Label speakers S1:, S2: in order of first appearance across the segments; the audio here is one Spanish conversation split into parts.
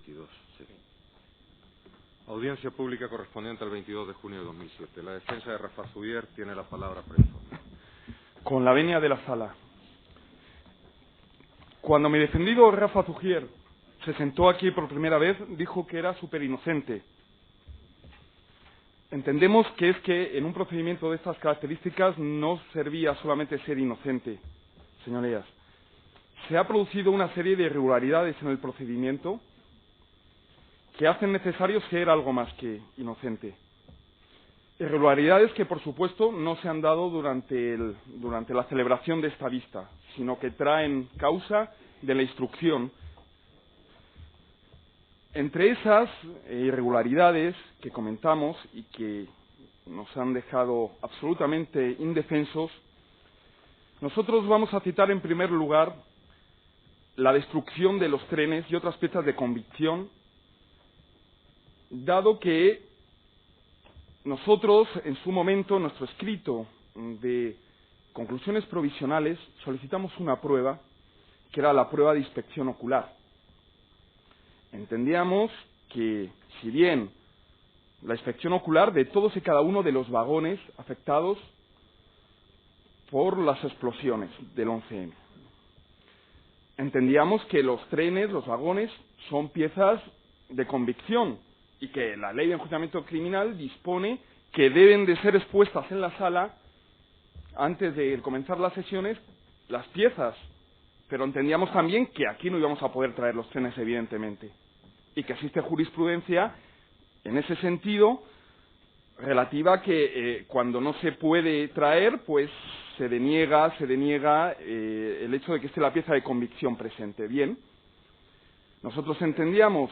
S1: 22, sí. Audiencia pública correspondiente al 22 de junio de 2007. La defensa de Rafa Zubier tiene la palabra para informar.
S2: Con la venia de la sala. Cuando mi defendido Rafa Zubier se sentó aquí por primera vez, dijo que era súper inocente. Entendemos que es que en un procedimiento de estas características no servía solamente ser inocente, señorías. Se ha producido una serie de irregularidades en el procedimiento que hacen necesario ser algo más que inocente. Irregularidades que, por supuesto, no se han dado durante la celebración de esta vista, sino que traen causa de la instrucción. Entre esas irregularidades que comentamos y que nos han dejado absolutamente indefensos, nosotros vamos a citar en primer lugar la destrucción de los trenes y otras piezas de convicción, dado que nosotros, en su momento, en nuestro escrito de conclusiones provisionales, solicitamos una prueba, que era la prueba de inspección ocular. Entendíamos que, si bien la inspección ocular de todos y cada uno de los vagones afectados por las explosiones del 11M, entendíamos que los trenes, los vagones, son piezas de convicción y que la ley de enjuiciamiento criminal dispone que deben de ser expuestas en la sala antes de comenzar las sesiones las piezas, pero entendíamos también que aquí no íbamos a poder traer los trenes, evidentemente, y que existe jurisprudencia en ese sentido relativa a que cuando no se puede traer, pues se deniega el hecho de que esté la pieza de convicción presente. Bien, nosotros entendíamos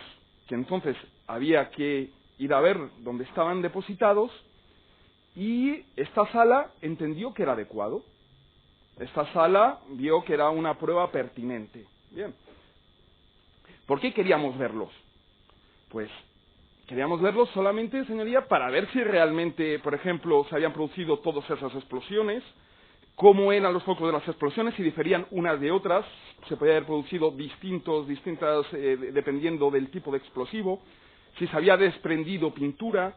S2: que entonces había que ir a ver dónde estaban depositados y esta sala entendió que era adecuado. Esta sala vio que era una prueba pertinente. Bien. ¿Por qué queríamos verlos? Pues queríamos verlos solamente, señoría, para ver si realmente, por ejemplo, se habían producido todas esas explosiones, cómo eran los focos de las explosiones, si diferían unas de otras, se podía haber producido distintas dependiendo del tipo de explosivo, si se había desprendido pintura,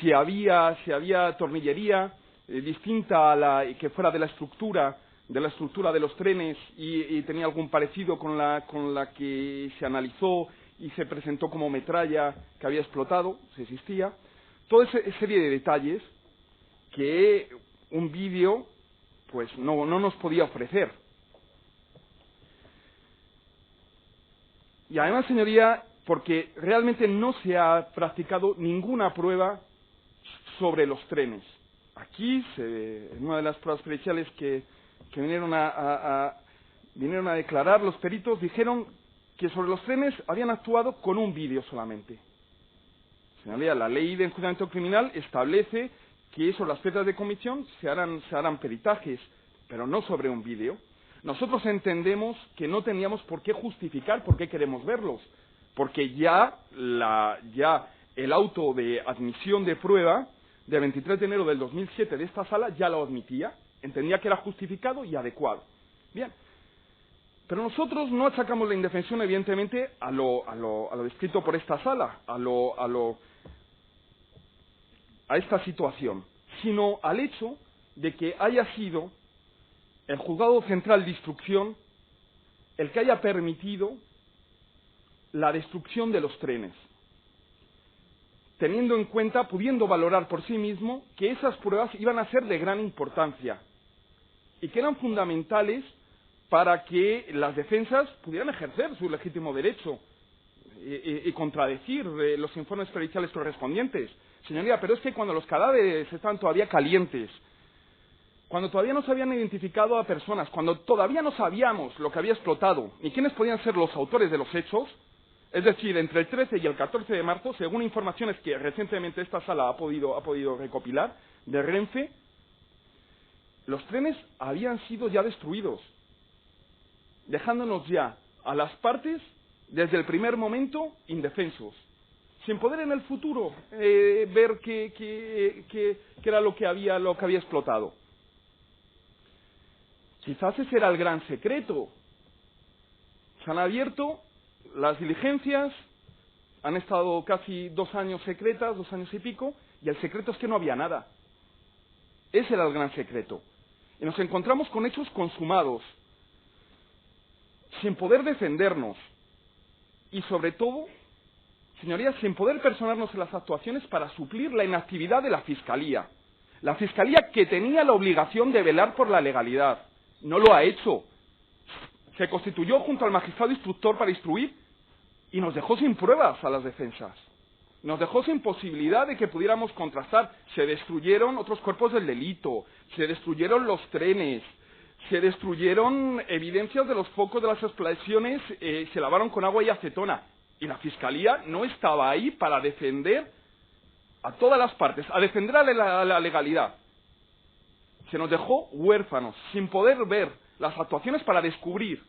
S2: si había tornillería distinta a la que fuera de la estructura de los trenes y tenía algún parecido con la que se analizó y se presentó como metralla que había explotado, si existía. Toda esa serie de detalles que un vídeo pues no nos podía ofrecer. Y además, señoría, porque realmente no se ha practicado ninguna prueba sobre los trenes. Aquí, en una de las pruebas periciales que vinieron a declarar, los peritos dijeron que sobre los trenes habían actuado con un vídeo solamente. Señoría, la ley de enjuiciamiento criminal establece que sobre las piezas de comisión se harán peritajes, pero no sobre un vídeo. Nosotros entendemos que no teníamos por qué justificar por qué queremos verlos, porque ya el auto de admisión de prueba de 23 de enero del 2007 de esta sala ya lo admitía, entendía que era justificado y adecuado. Bien, pero nosotros no achacamos la indefensión, evidentemente, a lo descrito por esta sala, a esta situación, sino al hecho de que haya sido el Juzgado Central de Instrucción el que haya permitido la destrucción de los trenes, teniendo en cuenta, pudiendo valorar por sí mismo, que esas pruebas iban a ser de gran importancia y que eran fundamentales para que las defensas pudieran ejercer su legítimo derecho y contradecir los informes periciales correspondientes. Señoría, pero es que cuando los cadáveres estaban todavía calientes, cuando todavía no se habían identificado a personas, cuando todavía no sabíamos lo que había explotado ni quiénes podían ser los autores de los hechos, es decir, entre el 13 y el 14 de marzo, según informaciones que recientemente esta sala ha podido recopilar de Renfe, los trenes habían sido ya destruidos, dejándonos ya a las partes, desde el primer momento, indefensos, sin poder en el futuro ver qué era lo que había explotado. Quizás ese era el gran secreto. Se han abierto las diligencias han estado casi 2 años secretas, 2 años y pico, y el secreto es que no había nada. Ese era el gran secreto. Y nos encontramos con hechos consumados, sin poder defendernos, y sobre todo, señorías, sin poder personarnos en las actuaciones para suplir la inactividad de la Fiscalía. La Fiscalía que tenía la obligación de velar por la legalidad. No lo ha hecho. Se constituyó junto al magistrado instructor para instruir y nos dejó sin pruebas a las defensas. Nos dejó sin posibilidad de que pudiéramos contrastar. Se destruyeron otros cuerpos del delito, se destruyeron los trenes, se destruyeron evidencias de los focos de las explosiones, se lavaron con agua y acetona. Y la Fiscalía no estaba ahí para defender a todas las partes, a defender a la legalidad. Se nos dejó huérfanos, sin poder ver las actuaciones para descubrir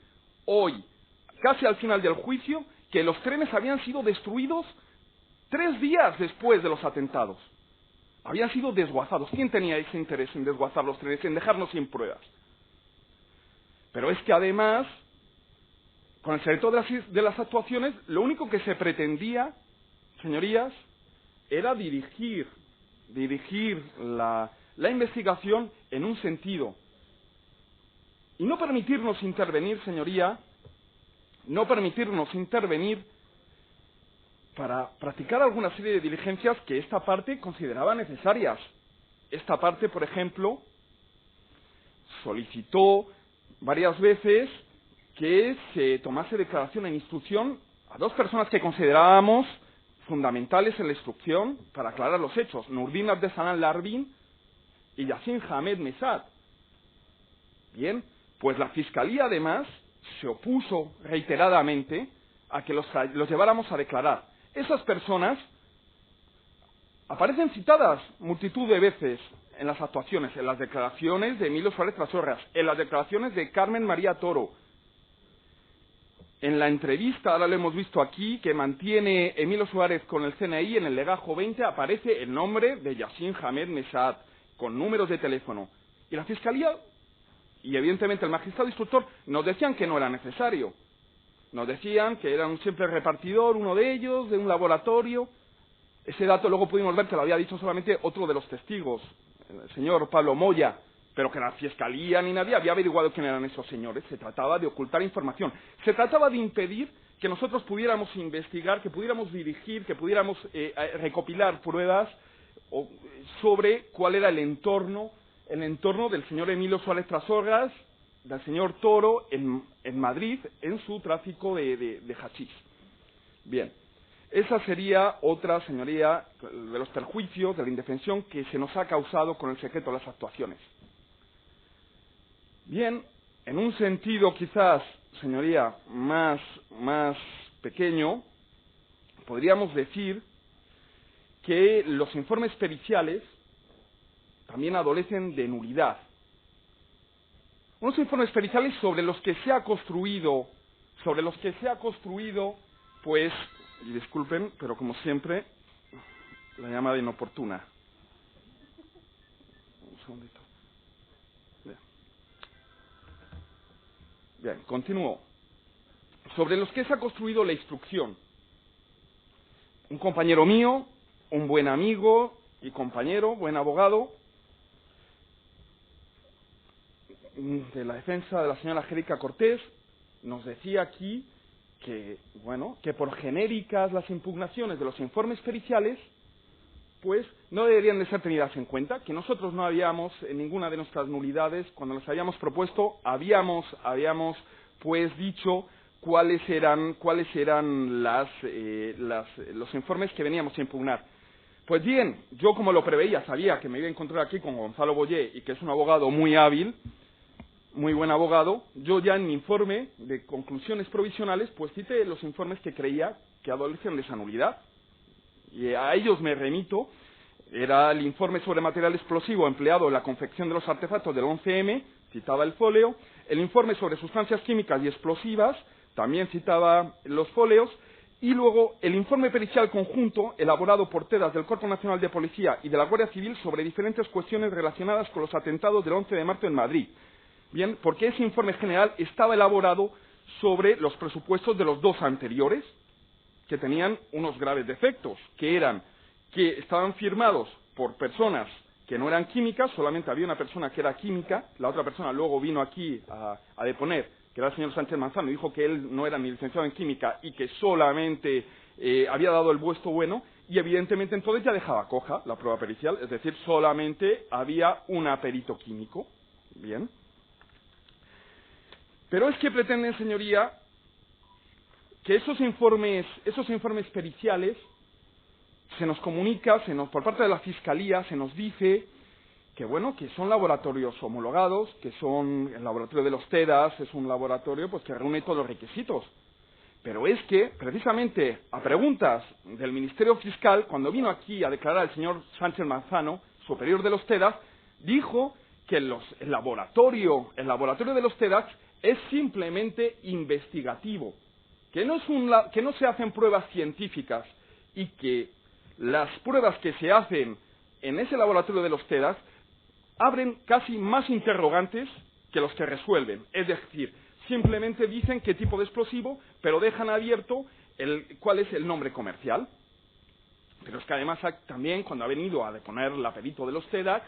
S2: hoy, casi al final del juicio, que los trenes habían sido destruidos 3 días después de los atentados. Habían sido desguazados. ¿Quién tenía ese interés en desguazar los trenes, en dejarnos sin pruebas? Pero es que además, con el secreto de las actuaciones, lo único que se pretendía, señorías, era dirigir la investigación en un sentido. Y no permitirnos intervenir, señoría, no permitirnos intervenir para practicar alguna serie de diligencias que esta parte consideraba necesarias. Esta parte, por ejemplo, solicitó varias veces que se tomase declaración en instrucción a 2 personas que considerábamos fundamentales en la instrucción para aclarar los hechos, Nurdin Abdesalam Larvin y Yassin Hamed Mesad. Bien, pues la Fiscalía además se opuso reiteradamente a que los lleváramos a declarar. Esas personas aparecen citadas multitud de veces en las actuaciones, en las declaraciones de Emilio Suárez Trasorras, en las declaraciones de Carmen María Toro. En la entrevista, ahora lo hemos visto aquí, que mantiene Emilio Suárez con el CNI, en el legajo 20 aparece el nombre de Yassin Hamed Mesad, con números de teléfono. Y la Fiscalía, y evidentemente el magistrado instructor, nos decían que no era necesario. Nos decían que era un simple repartidor, uno de ellos, de un laboratorio. Ese dato luego pudimos ver que lo había dicho solamente otro de los testigos, el señor Pablo Moya, pero que la Fiscalía ni nadie había averiguado quién eran esos señores. Se trataba de ocultar información. Se trataba de impedir que nosotros pudiéramos investigar, que pudiéramos dirigir, que pudiéramos recopilar pruebas sobre cuál era el entorno del señor Emilio Suárez Trasorras, del señor Toro en Madrid, en su tráfico de hachís. Bien, esa sería otra, señoría, de los perjuicios de la indefensión que se nos ha causado con el secreto de las actuaciones. Bien, en un sentido quizás, señoría, más pequeño, podríamos decir que los informes periciales también adolecen de nulidad. Unos informes periciales sobre los que se ha construido, pues, y disculpen, pero como siempre, la llamada inoportuna. Un segundito. Bien, continúo. Sobre los que se ha construido la instrucción. Un compañero mío, un buen amigo y compañero, buen abogado, de la defensa de la señora Angélica Cortés, nos decía aquí que, bueno, que por genéricas las impugnaciones de los informes periciales, pues no deberían de ser tenidas en cuenta, que nosotros no habíamos, en ninguna de nuestras nulidades, cuando las habíamos propuesto, habíamos pues dicho cuáles eran los informes que veníamos a impugnar. Pues bien, yo como lo preveía, sabía que me iba a encontrar aquí con Gonzalo Boyé y que es un abogado muy hábil, muy buen abogado. Yo ya en mi informe de conclusiones provisionales, pues cité los informes que creía que adolecían de esa nulidad. Y a ellos me remito. Era el informe sobre material explosivo empleado en la confección de los artefactos del 11M, citaba el fóleo. El informe sobre sustancias químicas y explosivas, también citaba los fóleos. Y luego el informe pericial conjunto elaborado por TEDAS del Cuerpo Nacional de Policía y de la Guardia Civil sobre diferentes cuestiones relacionadas con los atentados del 11 de marzo en Madrid. Bien, porque ese informe general estaba elaborado sobre los presupuestos de los 2 anteriores, que tenían unos graves defectos, que eran que estaban firmados por personas que no eran químicas, solamente había una persona que era química, la otra persona luego vino aquí a deponer, que era el señor Sánchez Manzano, y dijo que él no era ni licenciado en química y que solamente había dado el visto bueno, y evidentemente entonces ya dejaba coja la prueba pericial, es decir, solamente había un perito químico. Bien. Pero es que pretenden, señoría, que esos informes periciales se nos comunica, por parte de la Fiscalía se nos dice que, bueno, que son laboratorios homologados, que son el laboratorio de los TEDAS, es un laboratorio pues que reúne todos los requisitos. Pero es que, precisamente, a preguntas del Ministerio Fiscal, cuando vino aquí a declarar el señor Sánchez Manzano, superior de los TEDAS, dijo que el laboratorio de los TEDAS es simplemente investigativo, que no se hacen pruebas científicas y que las pruebas que se hacen en ese laboratorio de los TEDAS abren casi más interrogantes que los que resuelven. Es decir, simplemente dicen qué tipo de explosivo, pero dejan abierto cuál es el nombre comercial. Pero es que además también, cuando ha venido a deponer la perito de los TEDAS,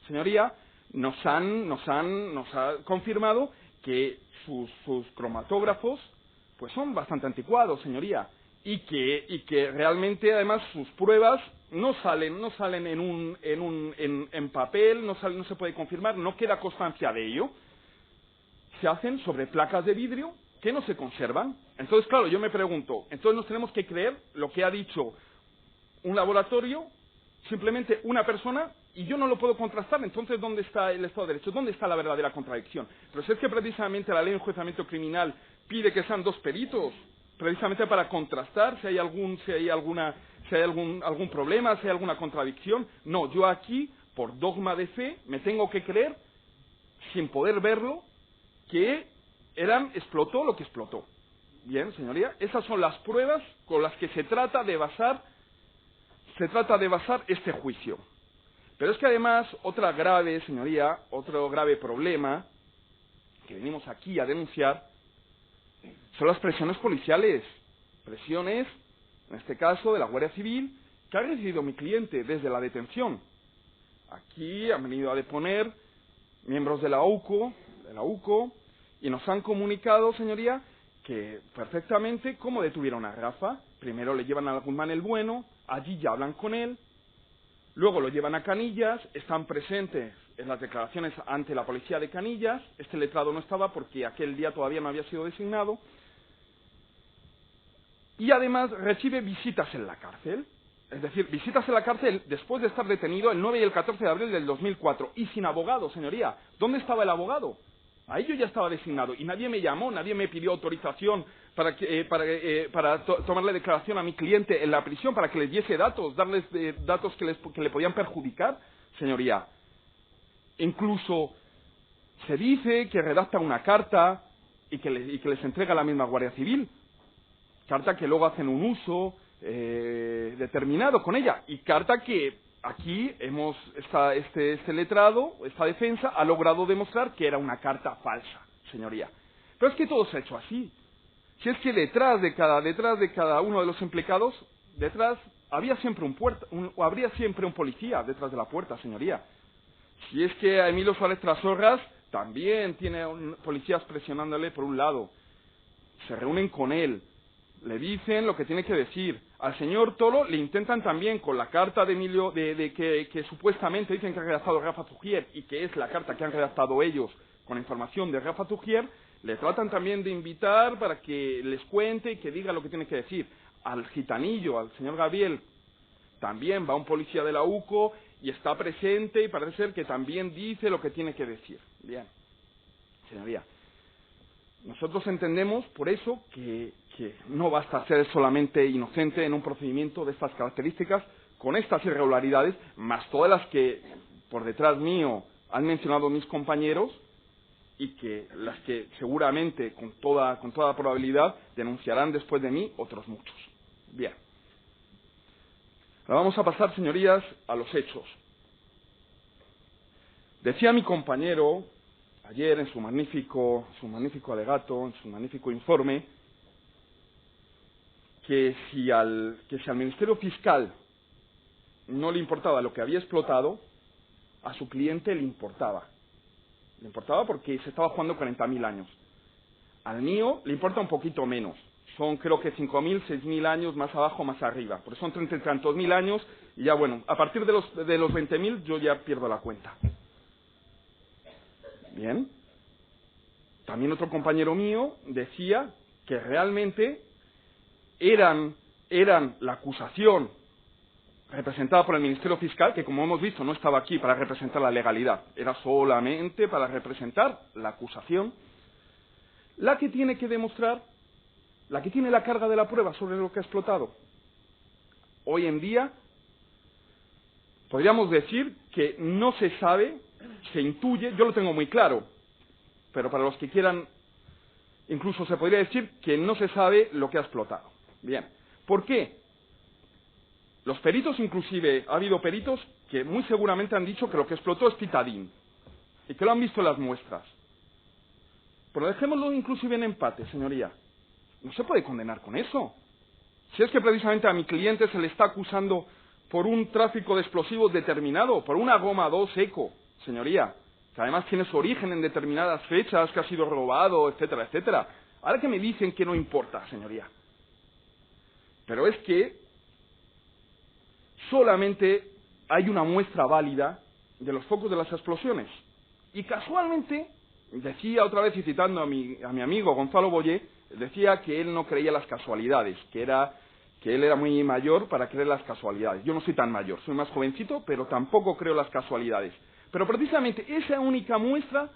S2: señoría, nos ha confirmado que sus cromatógrafos pues son bastante anticuados, señoría, y que realmente además sus pruebas no salen en papel, no se puede confirmar, no queda constancia de ello. Se hacen sobre placas de vidrio que no se conservan. Entonces, claro, yo me pregunto, entonces nos tenemos que creer lo que ha dicho un laboratorio, simplemente una persona, y yo no lo puedo contrastar. Entonces, ¿dónde está el Estado de Derecho? ¿Dónde está la verdadera contradicción? Pero si es que precisamente la ley de enjuiciamiento criminal pide que sean dos peritos, precisamente para contrastar si hay algún problema, si hay alguna contradicción. No, yo aquí, por dogma de fe, me tengo que creer, sin poder verlo, que explotó lo que explotó. Bien, señoría, esas son las pruebas con las que se trata de basar este juicio. Pero es que además, otro grave problema que venimos aquí a denunciar son las presiones policiales. Presiones, en este caso, de la Guardia Civil, que ha recibido mi cliente desde la detención. Aquí han venido a deponer miembros de la UCO, y nos han comunicado, señoría, que perfectamente cómo detuvieron a Rafa. Primero le llevan a Guzmán el Bueno, allí ya hablan con él, luego lo llevan a Canillas, están presentes en las declaraciones ante la policía de Canillas. Este letrado no estaba porque aquel día todavía no había sido designado, y además recibe visitas en la cárcel, es decir, visitas en la cárcel después de estar detenido el 9 y el 14 de abril del 2004, y sin abogado, señoría. ¿Dónde estaba el abogado? Ahí yo ya estaba designado y nadie me llamó, nadie me pidió autorización para tomarle declaración a mi cliente en la prisión, para que les diese datos, darles datos que le podían perjudicar, señoría. Incluso se dice que redacta una carta y que les entrega a la misma Guardia Civil, carta que luego hacen un uso determinado con ella, y carta que aquí este letrado, esta defensa, ha logrado demostrar que era una carta falsa, señoría. Pero es que todo se ha hecho así. Si es que detrás de cada uno de los implicados, habría siempre un policía detrás de la puerta, señoría. Si es que a Emilio Suárez Trasorras también tiene policías presionándole por un lado, se reúnen con él, le dicen lo que tiene que decir. Al señor Tolo le intentan también, con la carta de Emilio, que supuestamente dicen que ha redactado Rafa Zugier, y que es la carta que han redactado ellos con información de Rafa Zugier, le tratan también de invitar para que les cuente y que diga lo que tiene que decir. Al gitanillo, al señor Gabriel, también va un policía de la UCO y está presente, y parece ser que también dice lo que tiene que decir. Bien, señoría, nosotros entendemos, por eso, que no basta ser solamente inocente en un procedimiento de estas características, con estas irregularidades, más todas las que por detrás mío han mencionado mis compañeros, y que las que seguramente, con toda probabilidad, denunciarán después de mí otros muchos. Bien. Ahora vamos a pasar, señorías, a los hechos. Decía mi compañero ayer en su magnífico alegato, en su magnífico informe, que si al Ministerio Fiscal no le importaba lo que había explotado, a su cliente le importaba. Le importaba porque se estaba jugando 40.000 años. Al mío le importa un poquito menos. Son creo que 5.000, 6.000 años más abajo, más arriba. Porque son 30 y tantos mil años y ya bueno, a partir de los 20.000 yo ya pierdo la cuenta. Bien. También otro compañero mío decía que realmente eran la acusación representada por el Ministerio Fiscal, que como hemos visto no estaba aquí para representar la legalidad, era solamente para representar la acusación, la que tiene que demostrar, la que tiene la carga de la prueba sobre lo que ha explotado. Hoy en día podríamos decir que no se sabe, se intuye, yo lo tengo muy claro, pero para los que quieran, incluso se podría decir que no se sabe lo que ha explotado. Bien, ¿por qué? Los peritos, inclusive, ha habido peritos que muy seguramente han dicho que lo que explotó es titadín y que lo han visto en las muestras. Pero dejémoslo inclusive en empate, señoría. No se puede condenar con eso. Si es que precisamente a mi cliente se le está acusando por un tráfico de explosivos determinado, por una goma 2 eco, señoría, que además tiene su origen en determinadas fechas, que ha sido robado, etcétera, etcétera. Ahora que me dicen que no importa, señoría. Pero es que solamente hay una muestra válida de los focos de las explosiones. Y casualmente, decía otra vez, y citando a mi amigo Gonzalo Boyé, decía que él no creía las casualidades, que él era muy mayor para creer las casualidades. Yo no soy tan mayor, soy más jovencito, pero tampoco creo las casualidades. Pero precisamente esa única muestra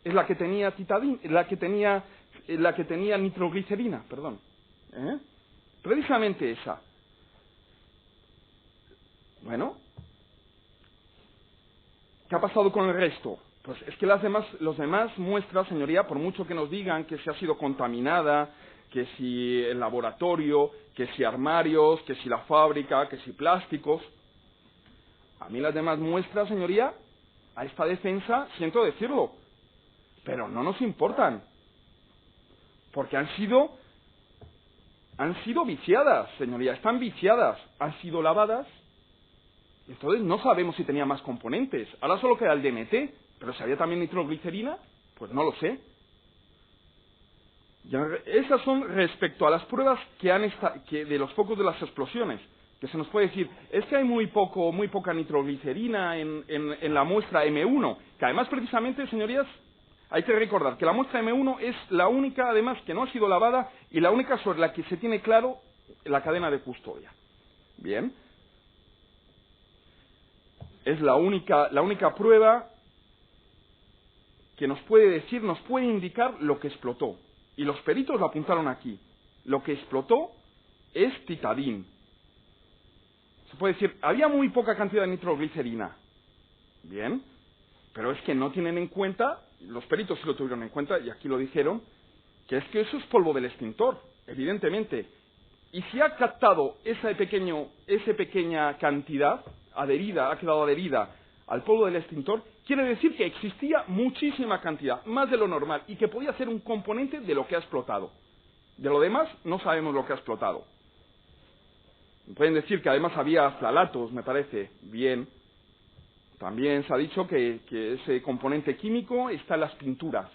S2: es la que tenía la que tenía nitroglicerina, perdón. Precisamente esa. Bueno, ¿qué ha pasado con el resto? Pues es que los demás muestras, señoría, por mucho que nos digan que si ha sido contaminada, que si el laboratorio, que si armarios, que si la fábrica, que si plásticos, a mí las demás muestras, señoría, a esta defensa, siento decirlo, pero no nos importan, porque han sido viciadas, señoría, están viciadas, han sido lavadas. Entonces no sabemos si tenía más componentes. Ahora solo queda el DMT, pero si había también nitroglicerina, pues no lo sé. Esas son respecto a las pruebas que de los focos de las explosiones, que se nos puede decir, es que hay muy poca nitroglicerina en la muestra M1, que además precisamente, señorías, hay que recordar que la muestra M1 es la única, además, que no ha sido lavada y la única sobre la que se tiene claro la cadena de custodia. Bien. Es la única prueba que nos puede decir, nos puede indicar lo que explotó. Y los peritos lo apuntaron aquí. Lo que explotó es titadín. Se puede decir, había muy poca cantidad de nitroglicerina. Bien, pero es que no tienen en cuenta, los peritos sí lo tuvieron en cuenta, y aquí lo dijeron, que es que eso es polvo del extintor, evidentemente. Y si ha captado esa pequeña cantidad, ha quedado adherida al polvo del extintor, quiere decir que existía muchísima cantidad, más de lo normal, y que podía ser un componente de lo que ha explotado. De lo demás, no sabemos lo que ha explotado. Pueden decir que además había flalatos, me parece, bien. También se ha dicho que ese componente químico está en las pinturas.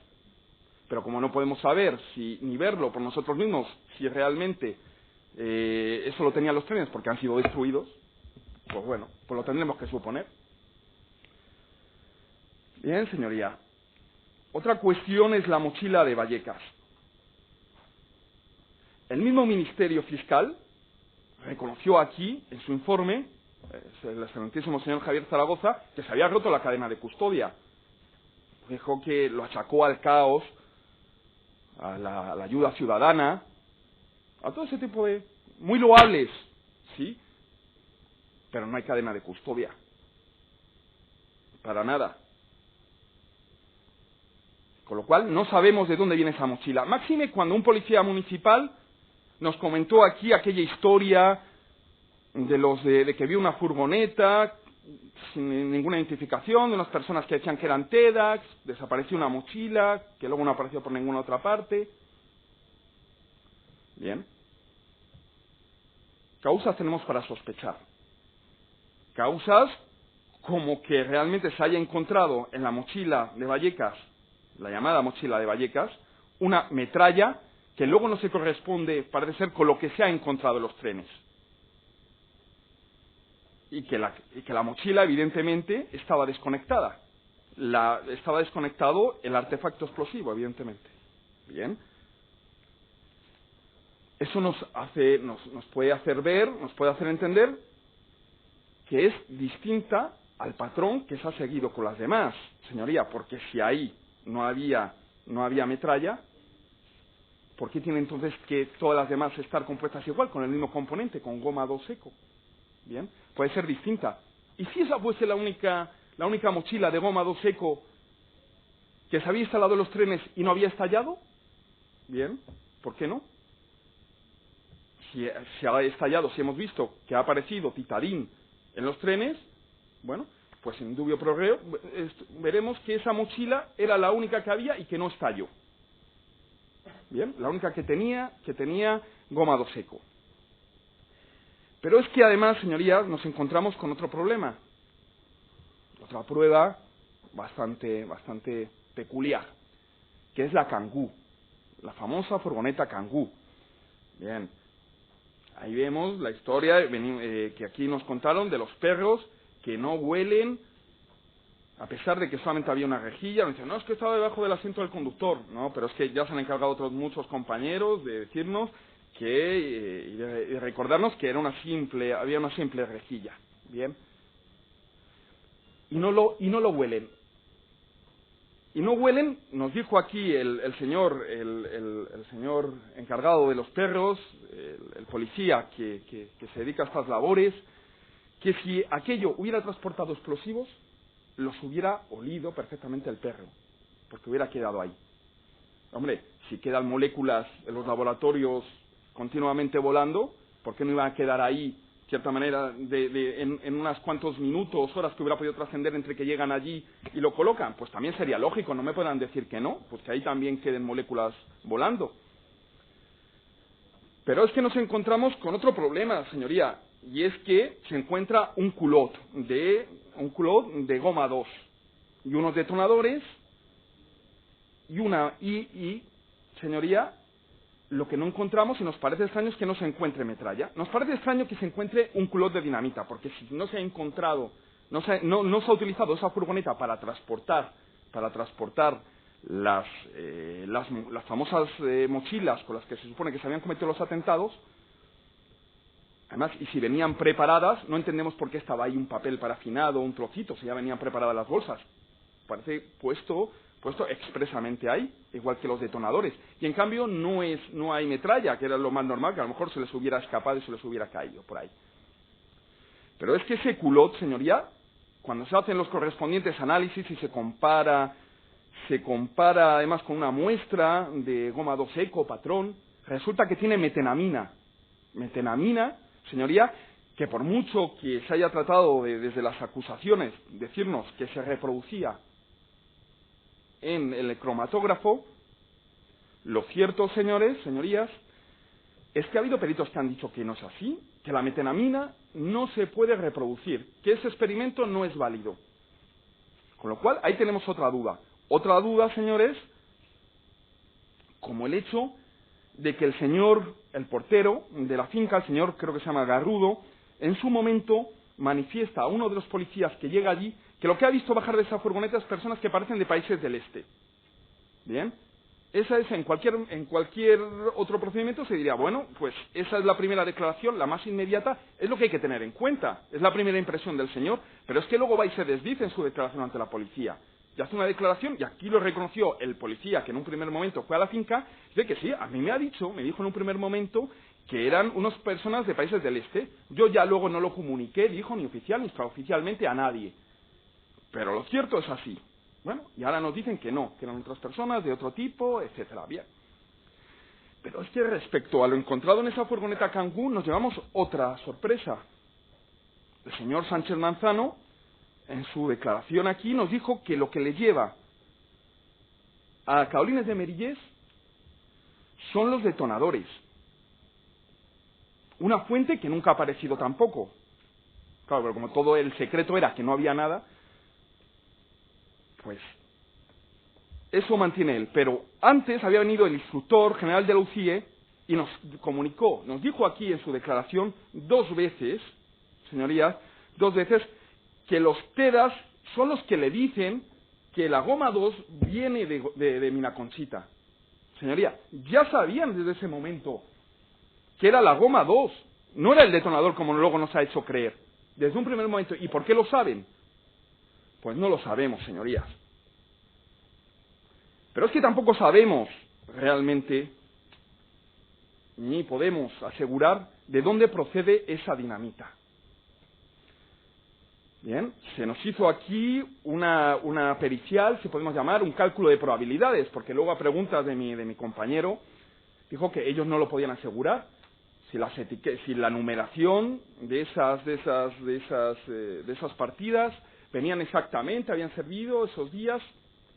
S2: Pero como no podemos saber ni verlo por nosotros mismos, si realmente eso lo tenían los trenes porque han sido destruidos, pues bueno, pues lo tendremos que suponer. Bien, señoría. Otra cuestión es la mochila de Vallecas. El mismo Ministerio Fiscal reconoció aquí, en su informe, el excelentísimo señor Javier Zaragoza, que se había roto la cadena de custodia. Dijo que lo achacó al caos, a la ayuda ciudadana, a todo ese tipo de... muy loables, ¿sí? Pero no hay cadena de custodia. Para nada. Con lo cual, no sabemos de dónde viene esa mochila. Máxime cuando un policía municipal nos comentó aquí aquella historia de que vio una furgoneta sin ninguna identificación, de unas personas que decían que eran TEDx, desapareció una mochila, que luego no apareció por ninguna otra parte. Bien. Causas tenemos para sospechar. Causas como que realmente se haya encontrado en la mochila de Vallecas, la llamada mochila de Vallecas, una metralla que luego no se corresponde, parece ser, con lo que se ha encontrado en los trenes. Y que la mochila, evidentemente, estaba desconectada. Estaba desconectado el artefacto explosivo, evidentemente. Bien. Eso nos puede hacer ver, nos puede hacer entender que es distinta al patrón que se ha seguido con las demás, señoría, porque si ahí no había metralla, ¿por qué tienen entonces que todas las demás estar compuestas igual, con el mismo componente, con goma 2 seco? Bien, puede ser distinta. ¿Y si esa fuese la única mochila de goma 2 seco que se había instalado en los trenes y no había estallado? Bien, ¿por qué no? Si ha estallado, si hemos visto que ha aparecido titadín en los trenes, bueno, pues en dubio pro reo veremos que esa mochila era la única que había y que no estalló. Bien, la única que tenía goma 2 seco. Pero es que además, señorías, nos encontramos con otro problema. Otra prueba bastante peculiar, que es la Kangoo, la famosa furgoneta Kangoo. Bien, ahí vemos la historia que aquí nos contaron de los perros que no huelen, a pesar de que solamente había una rejilla. Nos dicen, no, es que estaba debajo del asiento del conductor. No, pero es que ya se han encargado otros muchos compañeros de decirnos y de recordarnos que había una simple rejilla. Bien. Y no lo huelen. Y no huelen, nos dijo aquí el señor encargado de los perros, el policía que se dedica a estas labores, que si aquello hubiera transportado explosivos, los hubiera olido perfectamente el perro, porque hubiera quedado ahí. Hombre, si quedan moléculas en los laboratorios continuamente volando, ¿por qué no iban a quedar ahí, de cierta manera, en unas cuantos minutos, horas que hubiera podido trascender entre que llegan allí y lo colocan? Pues también sería lógico, no me puedan decir que no, pues que ahí también queden moléculas volando. Pero es que nos encontramos con otro problema, señoría, y es que se encuentra un culot de goma 2 y unos detonadores y señoría, lo que no encontramos y nos parece extraño es que no se encuentre metralla. Nos parece extraño que se encuentre un culot de dinamita, porque si no se ha encontrado, no se ha utilizado esa furgoneta para transportar las famosas mochilas con las que se supone que se habían cometido los atentados. Además, y si venían preparadas, no entendemos por qué estaba ahí un papel parafinado, un trocito, si ya venían preparadas las bolsas. Parece puesto expresamente ahí, igual que los detonadores. Y en cambio no hay metralla, que era lo más normal, que a lo mejor se les hubiera escapado y se les hubiera caído por ahí. Pero es que ese culot, señoría, cuando se hacen los correspondientes análisis y se compara además con una muestra de goma 2 seco, patrón, resulta que tiene metenamina. Metenamina, señoría, que por mucho que se haya tratado desde las acusaciones decirnos que se reproducía en el cromatógrafo, lo cierto, señorías, es que ha habido peritos que han dicho que no es así, que la metenamina no se puede reproducir, que ese experimento no es válido. Con lo cual, ahí tenemos otra duda. Otra duda, señores, como el hecho de que el portero de la finca, el señor creo que se llama Garrudo, en su momento manifiesta a uno de los policías que llega allí que lo que ha visto bajar de esa furgoneta es personas que parecen de países del este. Bien, esa es en cualquier otro procedimiento se diría, bueno, pues esa es la primera declaración, la más inmediata, es lo que hay que tener en cuenta, es la primera impresión del señor, pero es que luego va y se desdice en su declaración ante la policía. Y hace una declaración, y aquí lo reconoció el policía que en un primer momento fue a la finca, dice que sí, a mí me dijo en un primer momento que eran unas personas de países del este. Yo ya luego no lo comuniqué, dijo, ni oficial ni extraoficialmente a nadie. Pero lo cierto es así. Bueno, y ahora nos dicen que no, que eran otras personas de otro tipo, etcétera. Bien. Pero es que respecto a lo encontrado en esa furgoneta Kangoo nos llevamos otra sorpresa. El señor Sánchez Manzano, en su declaración aquí, nos dijo que lo que le lleva a Caolines de Merillés son los detonadores. una fuente que nunca ha aparecido tampoco. Claro, pero como todo el secreto era que no había nada, pues eso mantiene él. Pero antes había venido el instructor general de la UCIE y nos comunicó, nos dijo aquí en su declaración 2 veces, señorías, 2 veces, que los TEDAS son los que le dicen que la goma 2 viene de Mina Conchita. Señoría, ya sabían desde ese momento que era la goma 2, no era el detonador como luego nos ha hecho creer. Desde un primer momento. ¿Y por qué lo saben? Pues no lo sabemos, señorías. Pero es que tampoco sabemos realmente, ni podemos asegurar de dónde procede esa dinamita. Bien, se nos hizo aquí una pericial, si podemos llamar, un cálculo de probabilidades, porque luego a preguntas de mi compañero, dijo que ellos no lo podían asegurar, si la numeración de esas partidas venían exactamente, habían servido esos días,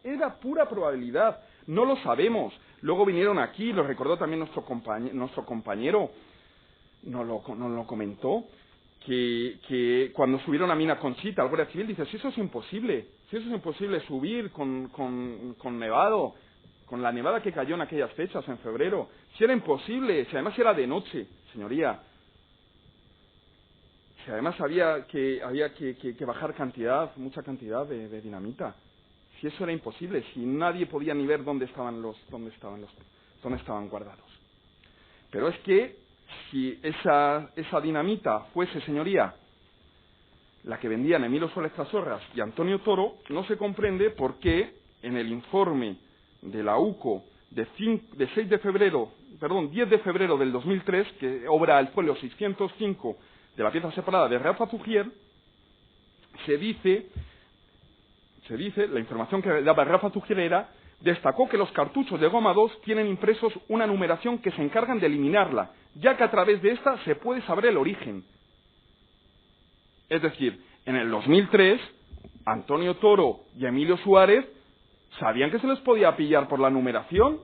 S2: era pura probabilidad, no lo sabemos. Luego vinieron aquí, lo recordó también nuestro compañero, nos lo comentó, que cuando subieron a Mina Conchita, al Guardia Civil, dice, si eso es imposible subir con nevado, con la nevada que cayó en aquellas fechas, en febrero, si era imposible, si además era de noche, señoría, si además había que bajar mucha cantidad de dinamita, si eso era imposible, si nadie podía ni ver dónde estaban guardados. Pero es que si esa dinamita fuese, señoría, la que vendían Emilio Suárez Trasorras y Antonio Toro, no se comprende por qué en el informe de la UCO de 10 de febrero del 2003, que obra el folio 605 de la pieza separada de Rafa Zugier, se dice, la información que daba Rafa Zugier era, destacó que los cartuchos de goma 2 tienen impresos una numeración que se encargan de eliminarla, ya que a través de esta se puede saber el origen. Es decir, en el 2003, Antonio Toro y Emilio Suárez sabían que se les podía pillar por la numeración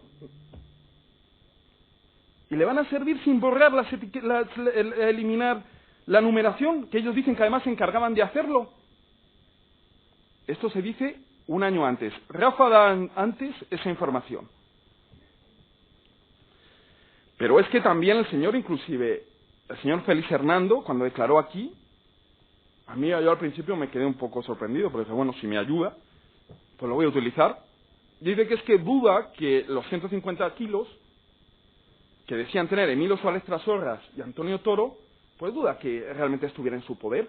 S2: y le van a servir sin borrar eliminar la numeración, que ellos dicen que además se encargaban de hacerlo. Esto se dice un año antes. Rafa da antes esa información. Pero es que también el señor Félix Hernando, cuando declaró aquí, a mí yo al principio me quedé un poco sorprendido, porque dije, bueno, si me ayuda, pues lo voy a utilizar. Dice que es que duda que los 150 kilos que decían tener Emilio Suárez Trasorras y Antonio Toro, pues duda que realmente estuviera en su poder.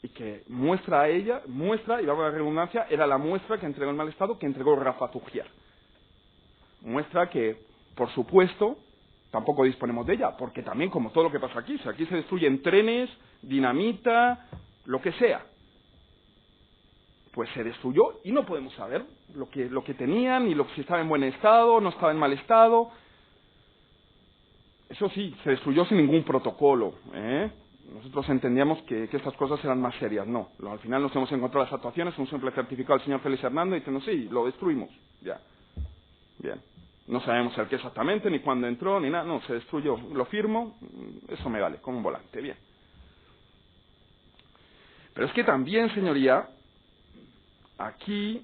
S2: Y que muestra, y vamos a la redundancia, era la muestra que entregó el mal estado, que entregó Rafa Zugier. Muestra que, por supuesto, tampoco disponemos de ella, porque también, como todo lo que pasa aquí, si aquí se destruyen trenes, dinamita, lo que sea, pues se destruyó y no podemos saber lo que tenían, y si estaba en buen estado, no estaba en mal estado. Eso sí, se destruyó sin ningún protocolo, Nosotros entendíamos que estas cosas eran más serias. No, al final nos hemos encontrado las actuaciones, un simple certificado del señor Félix Hernando diciendo, sí, lo destruimos. Ya. Bien. No sabemos el qué exactamente, ni cuándo entró, ni nada. No, se destruyó. Lo firmo, eso me vale, como un volante. Bien. Pero es que también, señoría, aquí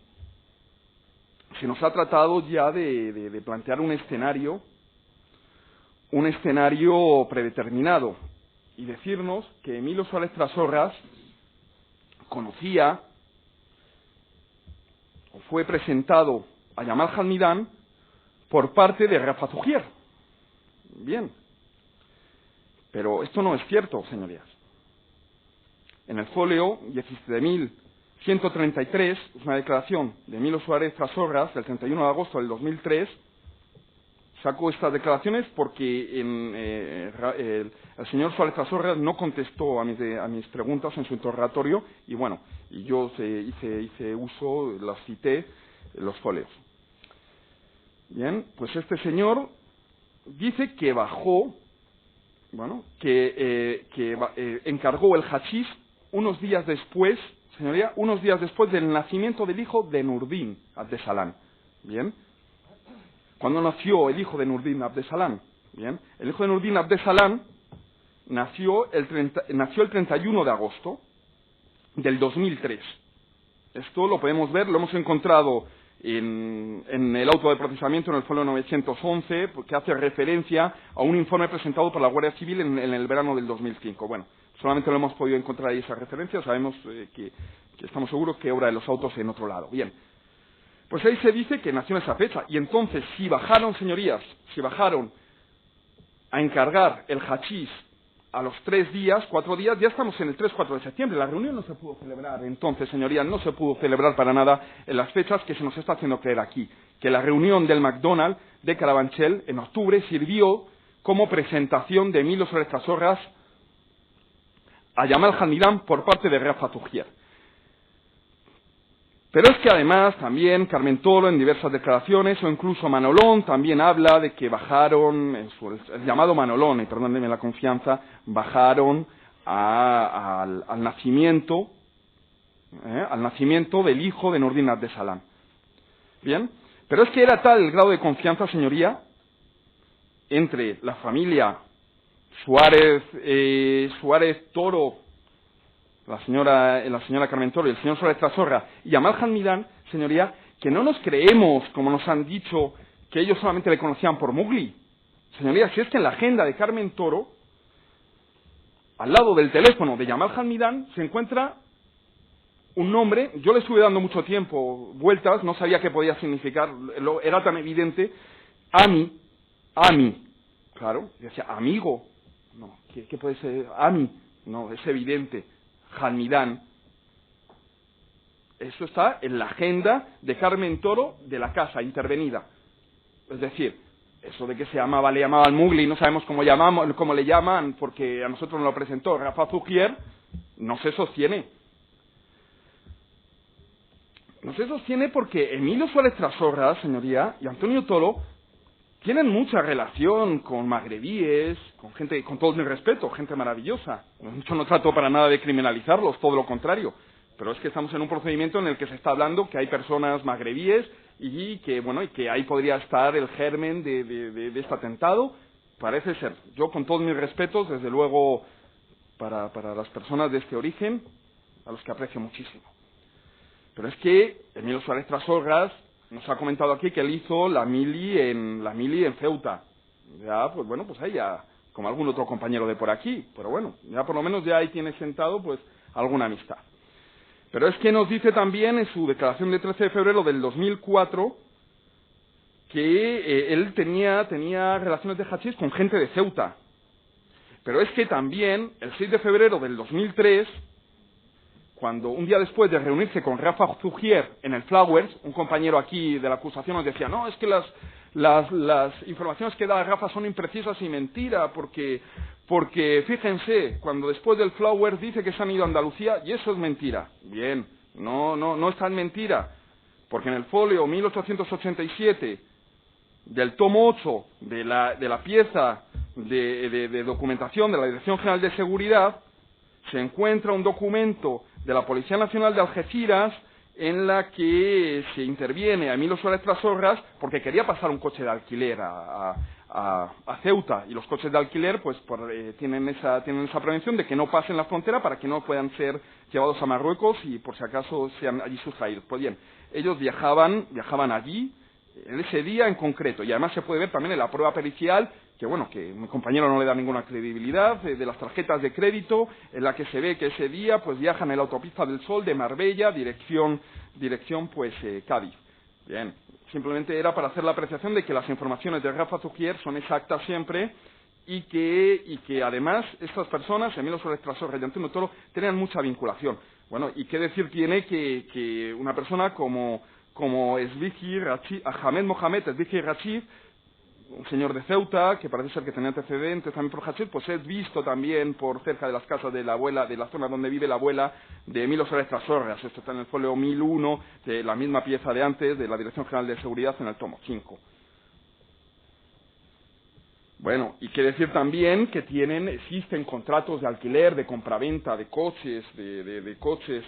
S2: se nos ha tratado ya de plantear un escenario predeterminado, y decirnos que Emilio Suárez Trasorras conocía o fue presentado a Yamal Halmidán por parte de Rafa Zugier. Bien. Pero esto no es cierto, señorías. En el folio 17.133, es una declaración de Emilio Suárez Trasorras del 31 de agosto del 2003, saco estas declaraciones porque el señor Suárez Trasorras no contestó a mis preguntas en su interrogatorio y bueno, y yo hice uso, las cité, los folios. Bien, pues este señor dice que bajó, encargó el hachís unos días después, señoría, del nacimiento del hijo de Nurdin Abdesalam. Bien. ¿Cuándo nació el hijo de Nurdin Abdesalam? Bien, el hijo de Nurdin Abdesalam nació el 31 de agosto del 2003. Esto lo podemos ver, lo hemos encontrado en el auto de procesamiento en el folio 911, que hace referencia a un informe presentado por la Guardia Civil en el verano del 2005. Bueno, solamente lo hemos podido encontrar ahí esa referencia, sabemos que estamos seguros que obra de los autos en otro lado. Bien, pues ahí se dice que nació en esa fecha, y entonces si bajaron, señorías, si bajaron a encargar el hachís a los 3 días, 4 días, ya estamos en el 3-4 de septiembre. La reunión no se pudo celebrar entonces, señorías, no se pudo celebrar para nada en las fechas que se nos está haciendo creer aquí. Que la reunión del McDonald's de Carabanchel en octubre sirvió como presentación de Emilio Suárez Trasorras a Yamal Hamidán por parte de Rafa Tugier. Pero es que además también Carmen Toro en diversas declaraciones, o incluso Manolón, también habla de que bajaron, el llamado Manolón, y perdónenme la confianza, bajaron al nacimiento del hijo de Nurdin Abdesalam. Bien, pero es que era tal el grado de confianza, señoría, entre la familia Suárez Toro, la señora Carmen Toro y el señor Suárez Trasorra y Yamal Hamidán, señoría, que no nos creemos, como nos han dicho, que ellos solamente le conocían por Mugli. Señoría, si es que en la agenda de Carmen Toro, al lado del teléfono de Yamal Hamidán, se encuentra un nombre. Yo le estuve dando mucho tiempo vueltas, no sabía qué podía significar, era tan evidente. Ami, claro, decía amigo, no, ¿qué puede ser? Ami, no, es evidente. Hamidán. Eso está en la agenda de Carmen Toro de la casa intervenida. Es decir, eso de que le llamaban Mugli, no sabemos cómo le llaman, porque a nosotros nos lo presentó Rafa Tugier, no se sostiene. No se sostiene porque Emilio Suárez Trasorras, señoría, y Antonio Toro tienen mucha relación con magrebíes, con gente, con todo mi respeto, gente maravillosa. Yo no trato para nada de criminalizarlos, todo lo contrario. Pero es que estamos en un procedimiento en el que se está hablando que hay personas magrebíes y que ahí podría estar el germen de este atentado. Parece ser. Yo, con todos mis respetos, desde luego, para las personas de este origen, a los que aprecio muchísimo. Pero es que Emilio Suárez Trasorras nos ha comentado aquí que él hizo la mili en Ceuta. Ya, pues bueno, pues ahí ya, como algún otro compañero de por aquí. Pero bueno, ya por lo menos ya ahí tiene sentado pues alguna amistad. Pero es que nos dice también en su declaración de 13 de febrero del 2004 que él tenía relaciones de hachís con gente de Ceuta. Pero es que también, el 6 de febrero del 2003, cuando un día después de reunirse con Rafa Tugier en el Flowers, un compañero aquí de la acusación nos decía, no, es que las informaciones que da Rafa son imprecisas y mentira, porque fíjense, cuando después del Flowers dice que se han ido a Andalucía, y eso es mentira. Bien, no es tan mentira, porque en el folio 1887 del tomo 8 de la pieza de documentación de la Dirección General de Seguridad, se encuentra un documento de la Policía Nacional de Algeciras en la que se interviene a Emilio Suárez Trasorras porque quería pasar un coche de alquiler a Ceuta, y los coches de alquiler pues tienen esa prevención de que no pasen la frontera para que no puedan ser llevados a Marruecos y por si acaso sean allí sustraídos. Pues bien, ellos viajaban allí en ese día en concreto, y además se puede ver también en la prueba pericial que mi compañero no le da ninguna credibilidad, de las tarjetas de crédito, en la que se ve que ese día pues viajan en la autopista del Sol de Marbella, dirección pues Cádiz. Bien, simplemente era para hacer la apreciación de que las informaciones de Rafa Tugier son exactas siempre, y que además estas personas, Emilio Suárez Trasorras y Antonio Toro, tenían mucha vinculación. Bueno, y qué decir tiene que una persona como Ahmed Mohamed Esbigi Rachid, un señor de Ceuta, que parece ser que tenía antecedentes también por hachís, pues es visto también por cerca de las casas de la abuela, de la zona donde vive la abuela de Emilio Suárez Trasorras. Esto está en el folio 1001, de la misma pieza de antes, de la Dirección General de Seguridad, en el tomo 5. Bueno, y qué decir también que existen contratos de alquiler, de compraventa de coches, de coches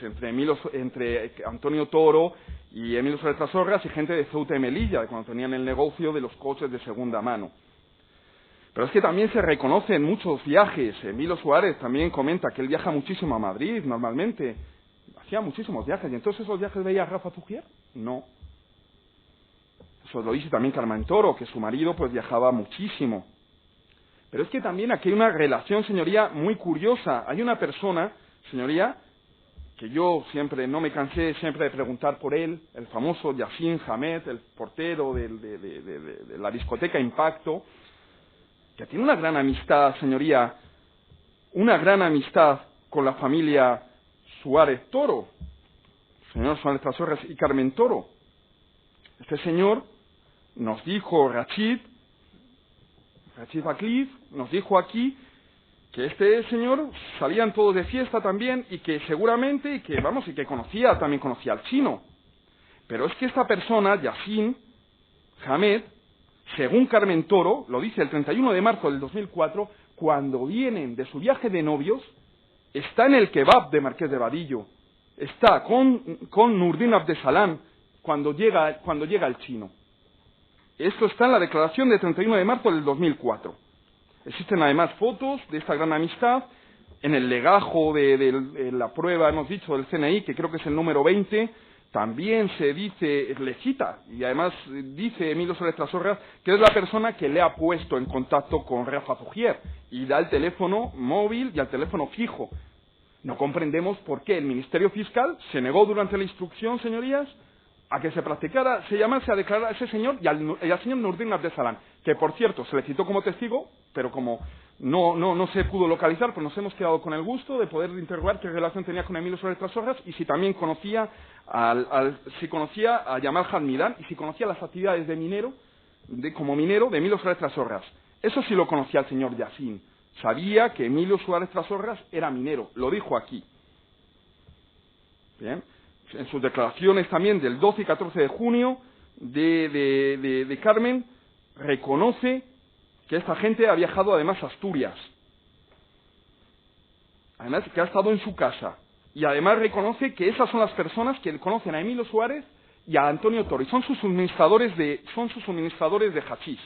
S2: entre Antonio Toro y Emilio Suárez Trasorras y gente de Ceuta y Melilla, cuando tenían el negocio de los coches de segunda mano. Pero es que también se reconocen muchos viajes. Emilio Suárez también comenta que él viaja muchísimo a Madrid, normalmente. Hacía muchísimos viajes. ¿Y entonces esos viajes veía a Rafa Zugier? No. Eso lo dice también Carmen Toro, que su marido pues viajaba muchísimo. Pero es que también aquí hay una relación, señoría, muy curiosa. Hay una persona, señoría, que yo siempre, no me cansé siempre de preguntar por él, el famoso Yassin Hamed, el portero de la discoteca Impacto, que tiene una gran amistad, señoría, una gran amistad con la familia Suárez Toro, señor Suárez Trasorras y Carmen Toro. Este señor nos dijo, Rachid Bakliv, nos dijo aquí que este señor salían todos de fiesta también y que seguramente, y que también conocía al chino. Pero es que esta persona, Yassin Hamed, según Carmen Toro, lo dice el 31 de marzo del 2004, cuando vienen de su viaje de novios, está en el kebab de Marqués de Vadillo, está con Nurdin Abdesalam cuando llega el chino. Esto está en la declaración del 31 de marzo del 2004. Existen además fotos de esta gran amistad en el legajo de la prueba, hemos dicho, del CNI, que creo que es el número 20, también se dice, le cita, y además dice Emilio Suárez Trasorras, que es la persona que le ha puesto en contacto con Rafa Zugier, y da el teléfono móvil y el teléfono fijo. No comprendemos por qué el Ministerio Fiscal se negó durante la instrucción, señorías, a que se practicara, se llamase a declarar a ese señor y al señor Nurdin Abdesalam, que por cierto se le citó como testigo, pero como no se pudo localizar, pues nos hemos quedado con el gusto de poder interrogar qué relación tenía con Emilio Suárez Trasorras y si también conocía si conocía a Yamal Hadmidán y si conocía las actividades de minero, como minero de Emilio Suárez Trasorras. Eso sí lo conocía el señor Yassin. Sabía que Emilio Suárez Trasorras era minero, lo dijo aquí. Bien. En sus declaraciones también del 12 y 14 de junio de Carmen, reconoce que esta gente ha viajado además a Asturias. Además que ha estado en su casa. Y además reconoce que esas son las personas que conocen a Emilio Suárez y a Antonio Toro. Y son sus suministradores de hachís.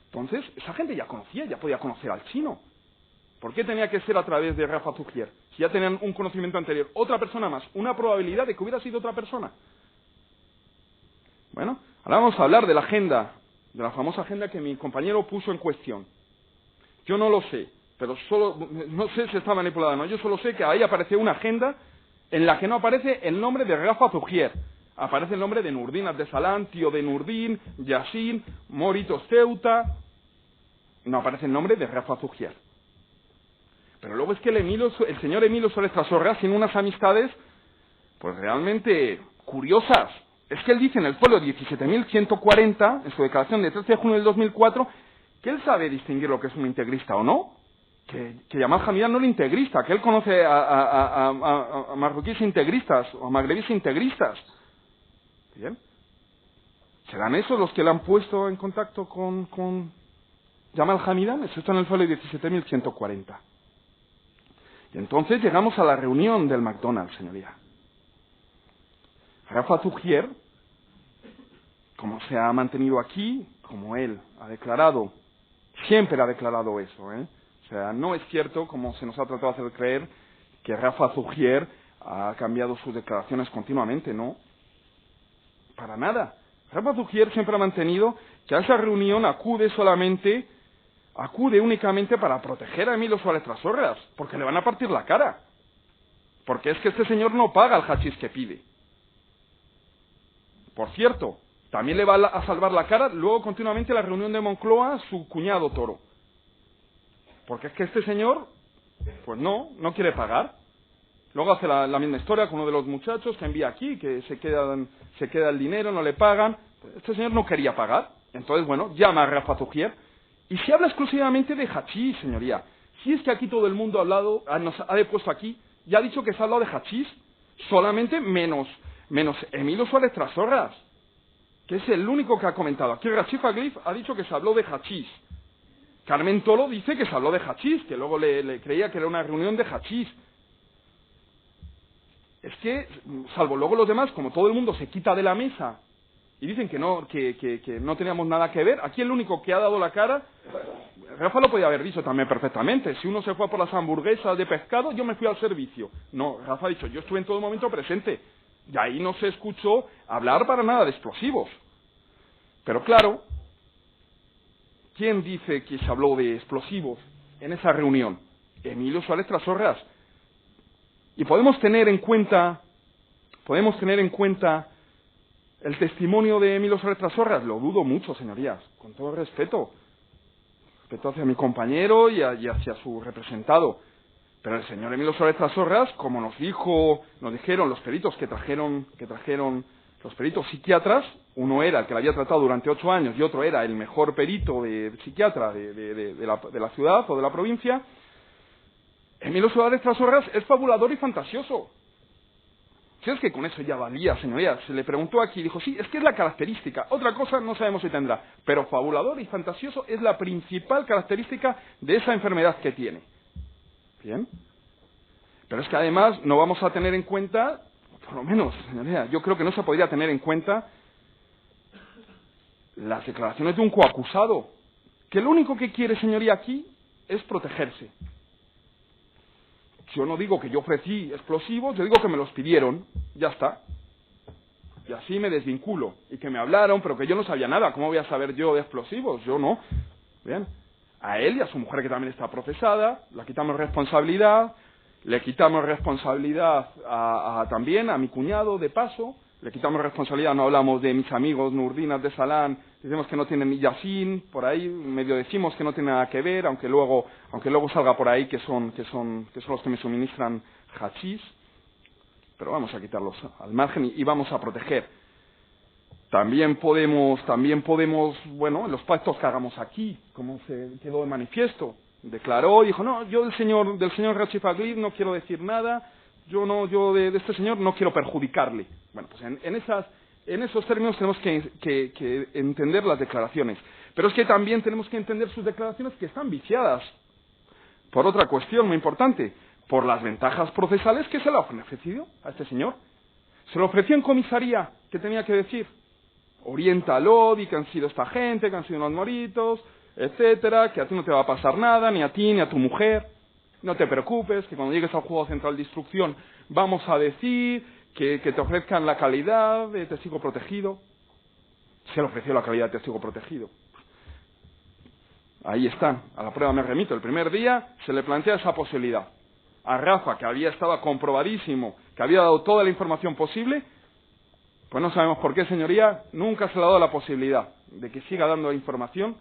S2: Entonces, esa gente ya podía conocer al chino. ¿Por qué tenía que ser a través de Rafa Zugier? Si ya tenían un conocimiento anterior. Otra persona más. Una probabilidad de que hubiera sido otra persona. Bueno, ahora vamos a hablar de la agenda, de la famosa agenda que mi compañero puso en cuestión. Yo no lo sé, pero no sé si está manipulada o no. Yo solo sé que ahí aparece una agenda en la que no aparece el nombre de Rafa Zugier. Aparece el nombre de Nurdin Abdesalam, tío de Nurdin, Yassin, Moritos Ceuta. No aparece el nombre de Rafa Zugier. Pero luego es que el señor Emilio Suárez Trasorras tiene unas amistades, pues realmente curiosas. Es que él dice en el folio 17.140, en su declaración de 13 de junio del 2004, que él sabe distinguir lo que es un integrista o no. Que Yamal Hadmidán no es integrista, que él conoce a marroquíes integristas o a magrebíes integristas. Bien. ¿Serán esos los que le han puesto en contacto con Yamal Hadmidán? Eso está en el folio 17.140. Y entonces llegamos a la reunión del McDonald's, señoría. Rafa Zugier, como se ha mantenido aquí, como él ha declarado, siempre ha declarado eso, O sea, no es cierto, como se nos ha tratado de hacer creer, que Rafa Zugier ha cambiado sus declaraciones continuamente, no. Para nada. Rafa Zugier siempre ha mantenido que a esa reunión acude únicamente para proteger a Emilio Suárez Trasorras, porque le van a partir la cara. Porque es que este señor no paga el hachís que pide. Por cierto, también le va a salvar la cara luego continuamente la reunión de Moncloa su cuñado Toro. Porque es que este señor, pues no quiere pagar. Luego hace la misma historia con uno de los muchachos que envía aquí, que se queda el dinero, no le pagan. Este señor no quería pagar. Entonces, bueno, llama a Rafa Zugier. Y se habla exclusivamente de hachís, señoría. Si es que aquí todo el mundo ha hablado, nos ha depuesto aquí, ya ha dicho que se ha hablado de hachís, solamente menos Emilio Suárez Trasorras, que es el único que ha comentado. Aquí Rachid Bakliv ha dicho que se habló de hachís. Carmen Toro dice que se habló de hachís, que luego le creía que era una reunión de hachís. Es que, salvo luego los demás, como todo el mundo se quita de la mesa y dicen que no teníamos nada que ver. Aquí el único que ha dado la cara, Rafa lo podía haber dicho también perfectamente. Si uno se fue por las hamburguesas de pescado, yo me fui al servicio. No, Rafa ha dicho, yo estuve en todo momento presente. Y ahí no se escuchó hablar para nada de explosivos. Pero claro, ¿quién dice que se habló de explosivos en esa reunión? Emilio Suárez Trasorras. Y podemos tener en cuenta el testimonio de Emilio Suárez Trasorras. Lo dudo mucho, señorías, con todo respeto hacia mi compañero y hacia su representado. Pero el señor Emilio Suárez Trasorras, como nos dijeron los peritos que trajeron los peritos psiquiatras, uno era el que la había tratado durante 8 años y otro era el mejor perito de psiquiatra de la ciudad o de la provincia. Emilio Suárez Trasorras es fabulador y fantasioso. Si es que con eso ya valía, señorías. Se le preguntó aquí y dijo, sí, es que es la característica. Otra cosa no sabemos si tendrá. Pero fabulador y fantasioso es la principal característica de esa enfermedad que tiene. Bien. Pero es que además no vamos a tener en cuenta, por lo menos, señorías, yo creo que no se podría tener en cuenta las declaraciones de un coacusado, que lo único que quiere, señoría, aquí es protegerse. Yo no digo que yo ofrecí explosivos, yo digo que me los pidieron, ya está. Y así me desvinculo. Y que me hablaron, pero que yo no sabía nada. ¿Cómo voy a saber yo de explosivos? Yo no. Bien. A él y a su mujer, que también está procesada, le quitamos responsabilidad, le quitamos responsabilidad también a mi cuñado, de paso, le quitamos responsabilidad, no hablamos de mis amigos Nurdin de Salán, decimos que no tienen ni Yassin, por ahí medio decimos que no tiene nada que ver, aunque luego salga por ahí que son los que me suministran hachís, pero vamos a quitarlos al margen y vamos a proteger. También podemos, bueno, en los pactos que hagamos aquí, como se quedó de manifiesto, declaró y dijo, no, yo del señor Rachif Aglib no quiero decir nada, yo de este señor no quiero perjudicarle. Bueno, pues en esos términos tenemos que entender las declaraciones. Pero es que también tenemos que entender sus declaraciones que están viciadas por otra cuestión muy importante, por las ventajas procesales que se le han ofrecido a este señor. Se lo ofreció en comisaría, ¿qué tenía que decir? Oriéntalo, di que han sido esta gente, que han sido unos moritos, etcétera, que a ti no te va a pasar nada, ni a ti, ni a tu mujer. No te preocupes, que cuando llegues al juzgado central de instrucción vamos a decir que te ofrezcan la calidad de testigo protegido. Se le ofreció la calidad de testigo protegido. Ahí están, a la prueba me remito. El primer día se le plantea esa posibilidad. A Rafa, que estaba comprobadísimo, que había dado toda la información posible, pues no sabemos por qué, señoría, nunca se le ha dado la posibilidad de que siga dando información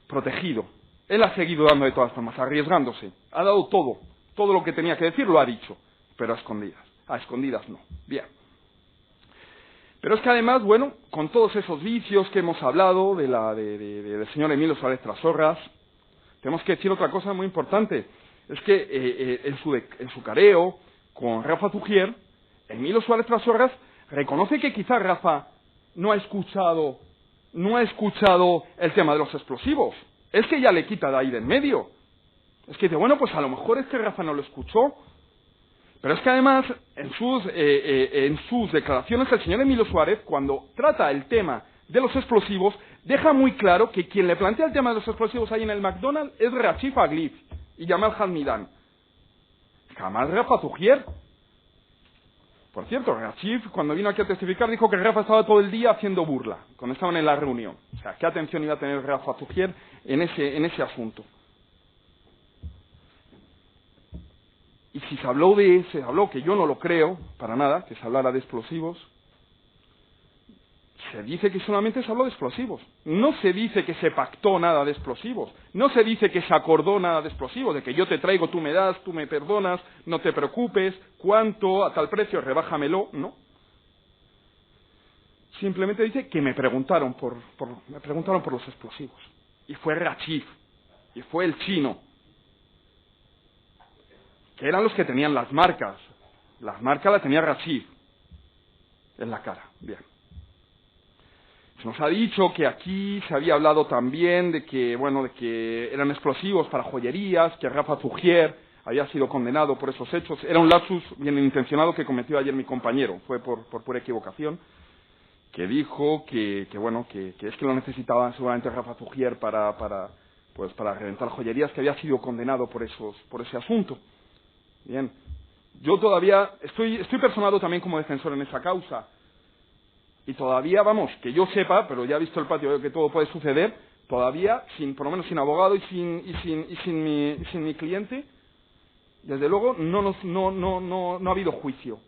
S2: protegido. Él ha seguido dando de todas formas, arriesgándose. Ha dado todo lo que tenía que decir lo ha dicho, pero a escondidas. A escondidas no. Bien. Pero es que además, bueno, con todos esos vicios que hemos hablado del señor Emilio Suárez Trasorras, tenemos que decir otra cosa muy importante. Es que en su careo con Rafa Zugier, Emilio Suárez Trasorras reconoce que quizá Rafa no ha escuchado el tema de los explosivos. Es que ya le quita de ahí de en medio. Es que dice, bueno, pues a lo mejor es que Rafa no lo escuchó. Pero es que además, en sus declaraciones, el señor Emilio Suárez, cuando trata el tema de los explosivos, deja muy claro que quien le plantea el tema de los explosivos ahí en el McDonald's es Rachif Aglib y Yamal Hadmidan. Jamás Rafa Zugier. Por cierto, Rachif, cuando vino aquí a testificar, dijo que Rafa estaba todo el día haciendo burla, cuando estaban en la reunión. O sea, ¿qué atención iba a tener Rafa Zugier en ese asunto? Y si se habló que yo no lo creo, para nada, que se hablara de explosivos, se dice que solamente se habló de explosivos. No se dice que se pactó nada de explosivos. No se dice que se acordó nada de explosivos, de que yo te traigo, tú me das, tú me perdonas, no te preocupes, cuánto, a tal precio, rebájamelo, no. Simplemente dice que me preguntaron por los explosivos. Y fue Rachif, y fue el chino, que eran los que tenían las marcas. Las marcas las tenía Rachif en la cara. Bien. Se nos ha dicho que aquí se había hablado también de que eran explosivos para joyerías, que Rafa Zugier había sido condenado por esos hechos. Era un lapsus bien intencionado que cometió ayer mi compañero, fue por pura equivocación. que dijo que es que lo necesitaba seguramente Rafa Zugier para reventar joyerías, que había sido condenado por ese asunto. Bien, yo todavía estoy personado también como defensor en esa causa, y todavía, vamos, que yo sepa, pero ya he visto el patio, veo que todo puede suceder, todavía, por lo menos sin abogado y sin mi cliente, desde luego no ha habido juicio.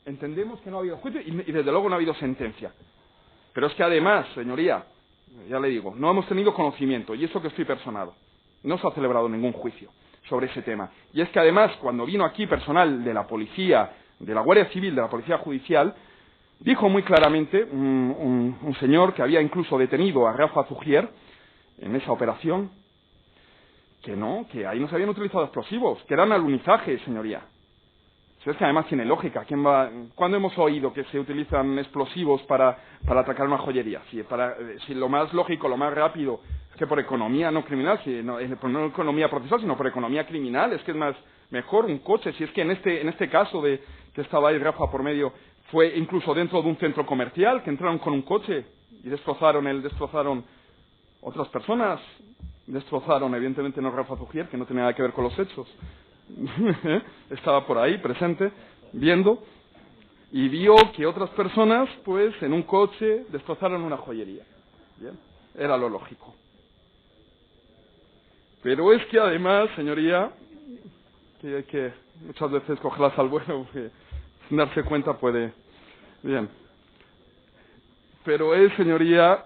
S2: Entendemos que no ha habido juicio y desde luego no ha habido sentencia. Pero es que además, señoría, ya le digo, no hemos tenido conocimiento, y eso que estoy personado. No se ha celebrado ningún juicio sobre ese tema. Y es que además, cuando vino aquí personal de la policía, de la Guardia Civil, de la Policía Judicial, dijo muy claramente un señor que había incluso detenido a Rafa Zugier en esa operación, que ahí no se habían utilizado explosivos, que eran alunizajes, señoría. Eso es que además tiene lógica. ¿Cuándo hemos oído que se utilizan explosivos para atacar una joyería? Si lo más lógico, lo más rápido, es que por economía no criminal, no economía procesal, sino por economía criminal, es que es mejor un coche. Si es que en este caso de que estaba ahí Rafa por medio, fue incluso dentro de un centro comercial, que entraron con un coche y destrozaron otras personas, destrozaron evidentemente no Rafa Zugier, que no tenía nada que ver con los hechos. Estaba por ahí presente viendo y vio que otras personas pues en un coche destrozaron una joyería. Bien, era lo lógico. Pero es que además, señoría, que hay que muchas veces cogerlas al vuelo porque sin darse cuenta puede. Bien, pero es, señoría,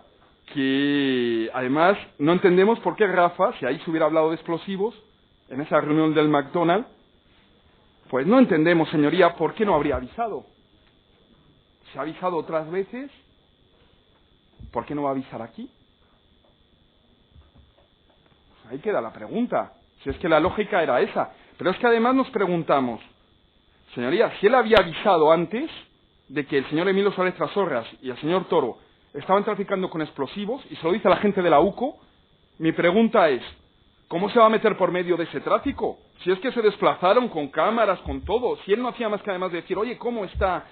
S2: que además no entendemos por qué Rafa, si ahí se hubiera hablado de explosivos en esa reunión del McDonald's, pues no entendemos, señoría, por qué no habría avisado. Se ha avisado otras veces, ¿por qué no va a avisar aquí? Pues ahí queda la pregunta, si es que la lógica era esa. Pero es que además nos preguntamos, señoría, si él había avisado antes de que el señor Emilio Suárez Trasorras y el señor Toro estaban traficando con explosivos, y se lo dice a la gente de la UCO, mi pregunta es, ¿cómo se va a meter por medio de ese tráfico? Si es que se desplazaron con cámaras, con todo. Si él no hacía más que además de decir, oye, ¿cómo está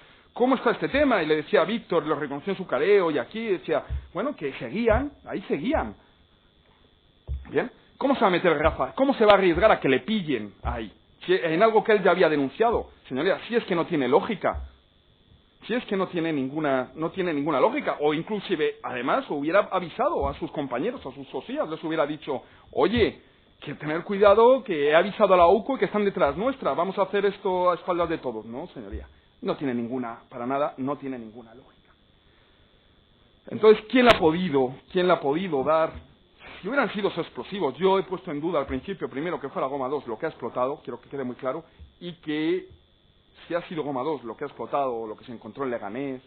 S2: este tema? Y le decía a Víctor, lo reconoció en su careo, y aquí decía, bueno, que ahí seguían. ¿Bien? ¿Cómo se va a meter Rafa? ¿Cómo se va a arriesgar a que le pillen ahí? En algo que él ya había denunciado. Señoría, si es que no tiene lógica. Si es que no tiene ninguna lógica, o inclusive, además, hubiera avisado a sus compañeros, a sus socias, les hubiera dicho, oye, que tener cuidado, que he avisado a la UCO y que están detrás nuestra, vamos a hacer esto a espaldas de todos. No, señoría, no tiene para nada, no tiene ninguna lógica. Entonces, ¿quién la ha podido dar? Si hubieran sido esos explosivos, yo he puesto en duda al principio, primero, que fue la goma 2 lo que ha explotado, quiero que quede muy claro, y que si ha sido goma 2 lo que ha explotado, o lo que se encontró en Leganés,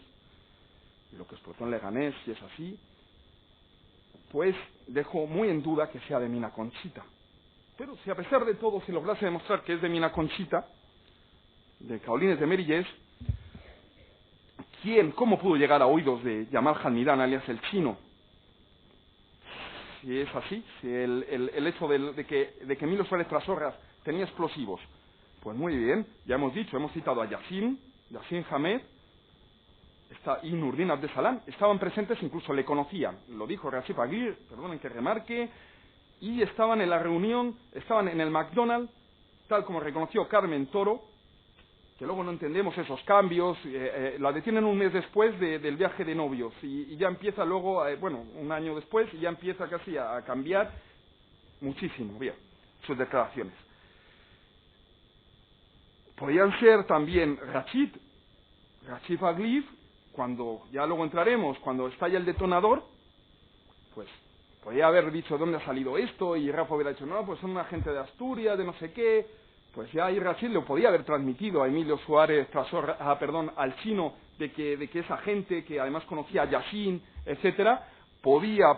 S2: y lo que explotó en Leganés, si es así, pues dejo muy en duda que sea de Mina Conchita. Pero si a pesar de todo se lograse demostrar que es de Mina Conchita, de Caolines de Merillés, ¿cómo pudo llegar a oídos de Yamal Halmidán, alias el Chino? Si es así, si el hecho de que Emilio Suárez Trasorras tenía explosivos, pues muy bien, ya hemos citado a Yassin Hamed y Nurdin Abdesalam, estaban presentes, incluso le conocían, lo dijo Rachid Aguirre, perdonen que remarque, y estaban en la reunión, estaban en el McDonald's, tal como reconoció Carmen Toro, que luego no entendemos esos cambios, la detienen un mes después del viaje de novios, y ya empieza luego, un año después, y ya empieza casi a cambiar muchísimo, bien, sus declaraciones. Podían ser también Rachid Aglif, cuando ya luego entraremos, cuando estalla el detonador, pues podía haber dicho dónde ha salido esto, y Rafa hubiera dicho, no, pues son una gente de Asturias, de no sé qué, pues ya ahí Rachid lo podía haber transmitido a Emilio Suárez al Chino, de que esa gente, que además conocía a Yassin, etcétera, podía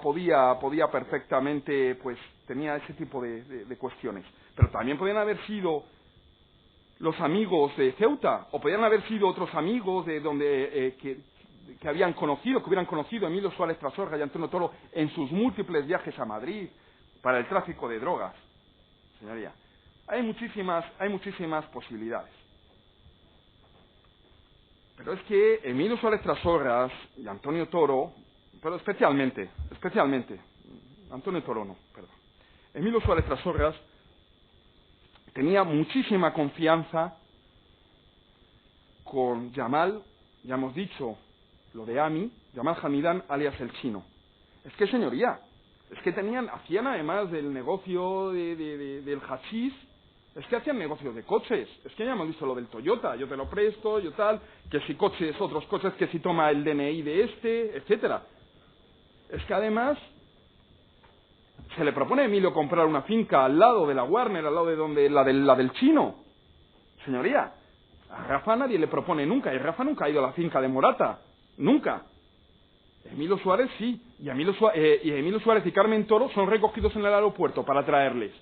S2: perfectamente, pues tenía ese tipo de cuestiones. Pero también podían haber sido los amigos de Ceuta, o podían haber sido otros amigos de donde que hubieran conocido a Emilio Suárez Trasorras y Antonio Toro en sus múltiples viajes a Madrid para el tráfico de drogas. Señoría, hay muchísimas posibilidades. Pero es que Emilio Suárez Trasorras y Antonio Toro, pero especialmente, Antonio Toro no, perdón. Emilio Suárez Trasorras tenía muchísima confianza con Yamal, ya hemos dicho lo de Ami, Yamal Hamidán alias el Chino. Es que, señoría, es que hacían además del negocio del hachís, es que hacían negocios de coches. Es que ya hemos visto lo del Toyota, yo te lo presto, yo tal, que si coches, otros coches, que si toma el DNI de este, etcétera. Es que además se le propone a Emilio comprar una finca al lado de la Warner, al lado de donde la del Chino. Señoría, a Rafa nadie le propone nunca, y Rafa nunca ha ido a la finca de Morata, nunca. Emilio Suárez sí, y Emilio Suárez y Carmen Toro son recogidos en el aeropuerto para traerles.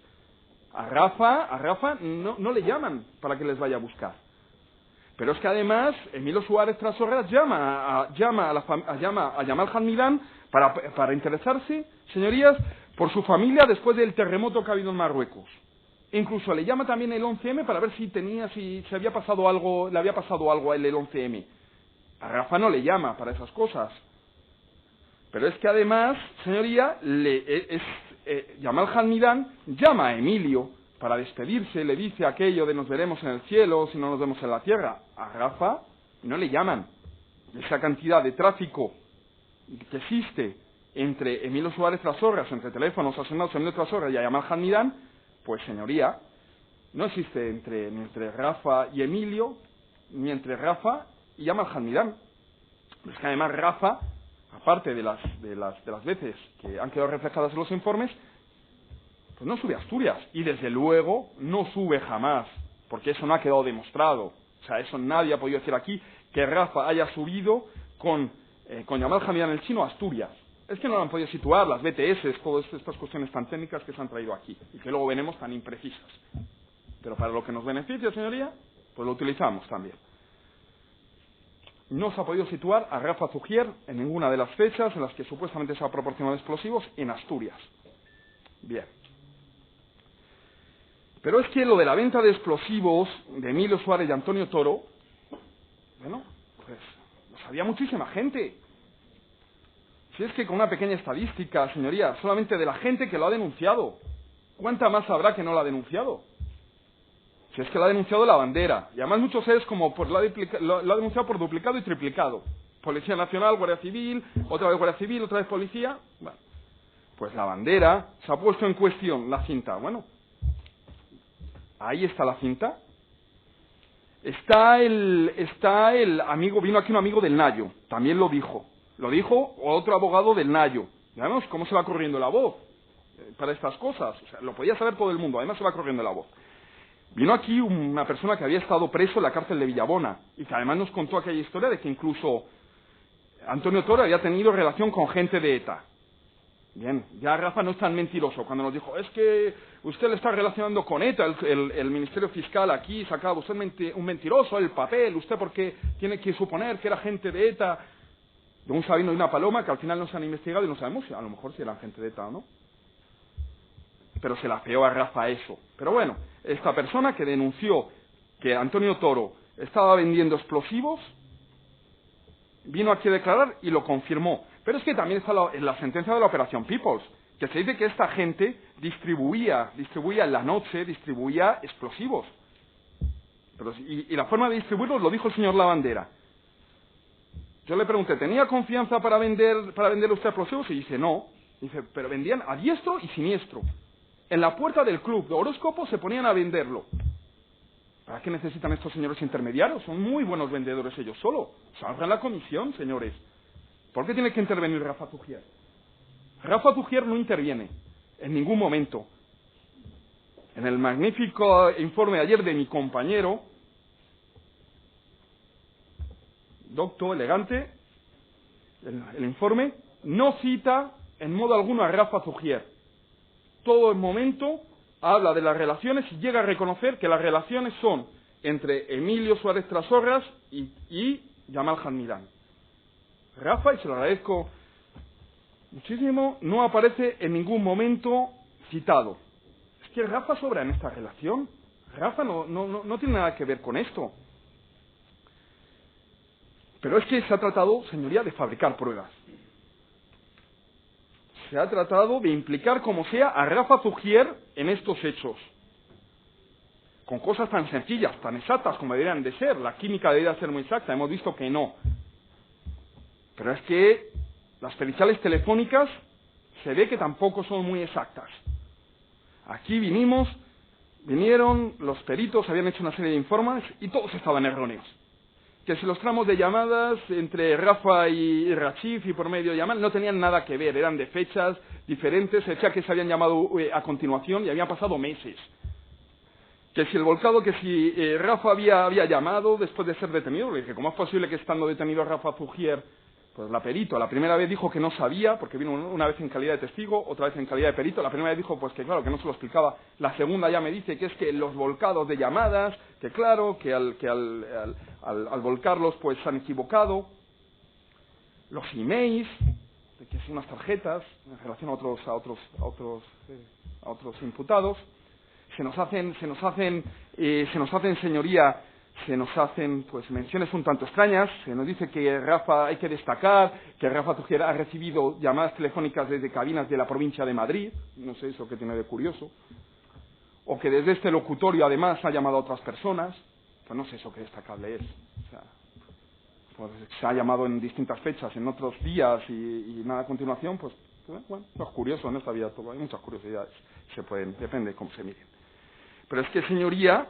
S2: A Rafa no le llaman para que les vaya a buscar. Pero es que además Emilio Suárez Trasorras llama a Yamal Hamidán para interesarse, señorías, por su familia después del terremoto que ha habido en Marruecos. Incluso le llama también el 11M para ver si le había pasado algo a él el 11M. A Rafa no le llama para esas cosas. Pero es que además, señoría, Yamal Hamidán llama a Emilio para despedirse, le dice aquello de nos veremos en el cielo si no nos vemos en la tierra. A Rafa no le llaman. Esa cantidad de tráfico que existe entre Emilio Suárez Trasorras, entre teléfonos asignados a Emilio Trasorras y a Yamal Hamidán, pues señoría, no existe ni entre Rafa y Emilio, ni entre Rafa y Yamal Hamidán. Es que además Rafa, aparte de las veces que han quedado reflejadas en los informes, pues no sube a Asturias. Y desde luego no sube jamás, porque eso no ha quedado demostrado. O sea, eso nadie ha podido decir aquí que Rafa haya subido con Yamal Hamidán el Chino a Asturias. Es que no lo han podido situar las BTS, todas estas cuestiones tan técnicas que se han traído aquí, y que luego veremos tan imprecisas. Pero para lo que nos beneficia, señoría, pues lo utilizamos también. No se ha podido situar a Rafa Zugier en ninguna de las fechas en las que supuestamente se ha proporcionado explosivos en Asturias. Bien. Pero es que lo de la venta de explosivos de Emilio Suárez y Antonio Toro, bueno, pues lo sabía muchísima gente. Si es que con una pequeña estadística, señoría, solamente de la gente que lo ha denunciado, ¿cuánta más habrá que no lo ha denunciado? Si es que lo ha denunciado la bandera, y además muchos es como lo ha denunciado por duplicado y triplicado. Policía Nacional, Guardia Civil, otra vez Guardia Civil, otra vez Policía. Bueno, pues la bandera se ha puesto en cuestión, la cinta. Bueno, ahí está la cinta. Está el amigo, vino aquí un amigo del Nayo, también lo dijo. Lo dijo otro abogado del Nayo. Veamos cómo se va corriendo la voz para estas cosas. O sea, lo podía saber todo el mundo, además se va corriendo la voz. Vino aquí una persona que había estado preso en la cárcel de Villabona y que además nos contó aquella historia de que incluso Antonio Toro había tenido relación con gente de ETA. Bien, ya Rafa no es tan mentiroso cuando nos dijo, es que usted le está relacionando con ETA, el Ministerio Fiscal aquí sacaba usted un mentiroso, el papel, usted porque tiene que suponer que era gente de ETA, de un Sabino y una Paloma que al final no se han investigado y no sabemos si a lo mejor si eran gente de ETA o no. Pero se la peó a Rafa eso. Pero bueno, esta persona que denunció que Antonio Toro estaba vendiendo explosivos, vino aquí a declarar y lo confirmó. Pero es que también está en la sentencia de la Operación Peoples, que se dice que esta gente distribuía en la noche, distribuía explosivos. Y la forma de distribuirlos lo dijo el señor Lavandera. Yo le pregunté, ¿tenía confianza para vender usted explosivos? Y dice, no. Dice, pero vendían a diestro y siniestro. En la puerta del club de horóscopo se ponían a venderlo. ¿Para qué necesitan estos señores intermediarios? Son muy buenos vendedores ellos solo. Salgan la comisión, señores. ¿Por qué tiene que intervenir Rafa Zugier? Rafa Zugier no interviene en ningún momento. En el magnífico informe de ayer de mi compañero, docto, elegante, el informe no cita en modo alguno a Rafa Zugier. Todo el momento habla de las relaciones y llega a reconocer que las relaciones son entre Emilio Suárez Trasorras y Yamal Hamidán. Rafa, y se lo agradezco muchísimo, no aparece en ningún momento citado. Es que Rafa sobra en esta relación. Rafa no tiene nada que ver con esto. Pero es que se ha tratado, señoría, de fabricar pruebas. Se ha tratado de implicar como sea a Rafa Zugier en estos hechos. Con cosas tan sencillas, tan exactas como deberían de ser. La química debería ser muy exacta, hemos visto que no. Pero es que las periciales telefónicas se ve que tampoco son muy exactas. Aquí vinieron los peritos, habían hecho una serie de informes y todos estaban erróneos. Que si los tramos de llamadas entre Rafa y Rachif y por medio de llamadas no tenían nada que ver, eran de fechas diferentes, se decía que se habían llamado a continuación y habían pasado meses. Que si el volcado, que si Rafa había llamado después de ser detenido, le dije, ¿cómo es posible que estando detenido Rafa Zugier, pues la perito, la primera vez dijo que no sabía, porque vino una vez en calidad de testigo, otra vez en calidad de perito, la primera vez dijo pues que claro, que no se lo explicaba, la segunda ya me dice que es que los volcados de llamadas, que claro, que al volcarlos pues se han equivocado, los emails, de que son unas tarjetas en relación a otros imputados, se nos hacen, señoría, se nos hacen pues menciones un tanto extrañas, se nos dice que Rafa, hay que destacar que Rafa Zugier ha recibido llamadas telefónicas desde cabinas de la provincia de Madrid, no sé eso que tiene de curioso, o que desde este locutorio además ha llamado a otras personas, pues no sé eso qué destacable es, o sea, pues se ha llamado en distintas fechas, en otros días y nada a continuación, pues bueno, es curioso, en esta vida todo, hay muchas curiosidades, depende de cómo se miren. Pero es que, señoría,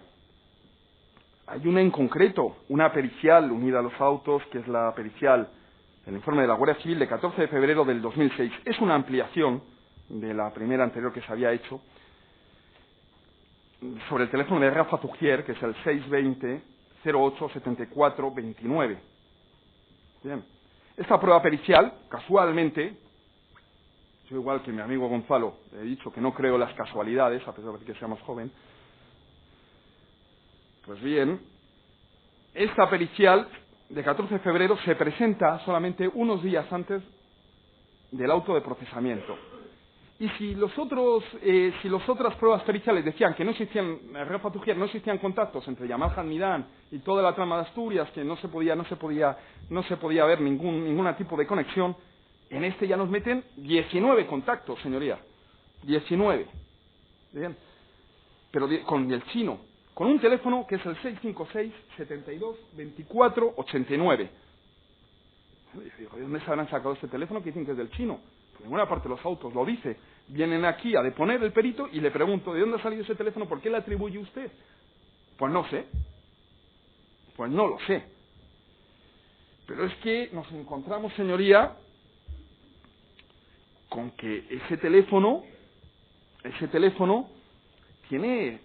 S2: hay una en concreto, una pericial unida a los autos, que es la pericial, el informe de la Guardia Civil de 14 de febrero del 2006. Es una ampliación de la primera anterior que se había hecho sobre el teléfono de Rafa Zugier, que es el 620-08-74-29. Bien. Esta prueba pericial, casualmente, yo igual que mi amigo Gonzalo, he dicho que no creo en las casualidades, a pesar de que sea más joven. Pues bien, esta pericial de 14 de febrero se presenta solamente unos días antes del auto de procesamiento. Y si las otras pruebas periciales decían que no existían, Rafa Zugier, no existían contactos entre Yamal Hamidán y toda la trama de Asturias, que no se podía ver ningún tipo de conexión, en este ya nos meten 19 contactos, señoría. 19. Bien. Pero con el chino. Con un teléfono que es el 656-72-24-89. Digo, ¿de dónde se habrán sacado este teléfono que dicen que es del chino? Pues en buena parte de los autos lo dice. Vienen aquí a deponer el perito y le pregunto, ¿de dónde ha salido ese teléfono? ¿Por qué le atribuye usted? Pues no sé. Pues no lo sé. Pero es que nos encontramos, señoría, con que ese teléfono tiene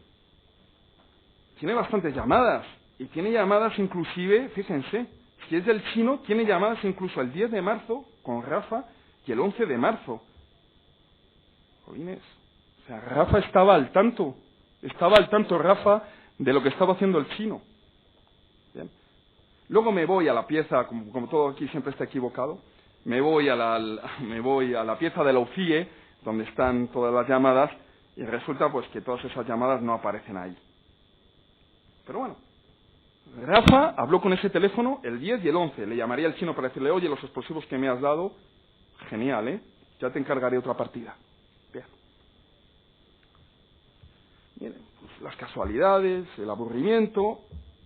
S2: bastantes llamadas, y tiene llamadas inclusive, fíjense, si es del chino, tiene llamadas incluso el 10 de marzo con Rafa y el 11 de marzo. Jolines, o sea, Rafa estaba al tanto Rafa de lo que estaba haciendo el chino. Bien. Luego me voy a la pieza, como todo aquí siempre está equivocado, me voy a la pieza de la UCIE, donde están todas las llamadas, y resulta pues que todas esas llamadas no aparecen ahí. Pero bueno, Rafa habló con ese teléfono el 10 y el 11. Le llamaría al chino para decirle, oye, los explosivos que me has dado, genial, ¿eh? Ya te encargaré otra partida. Bien. Miren, pues las casualidades, el aburrimiento,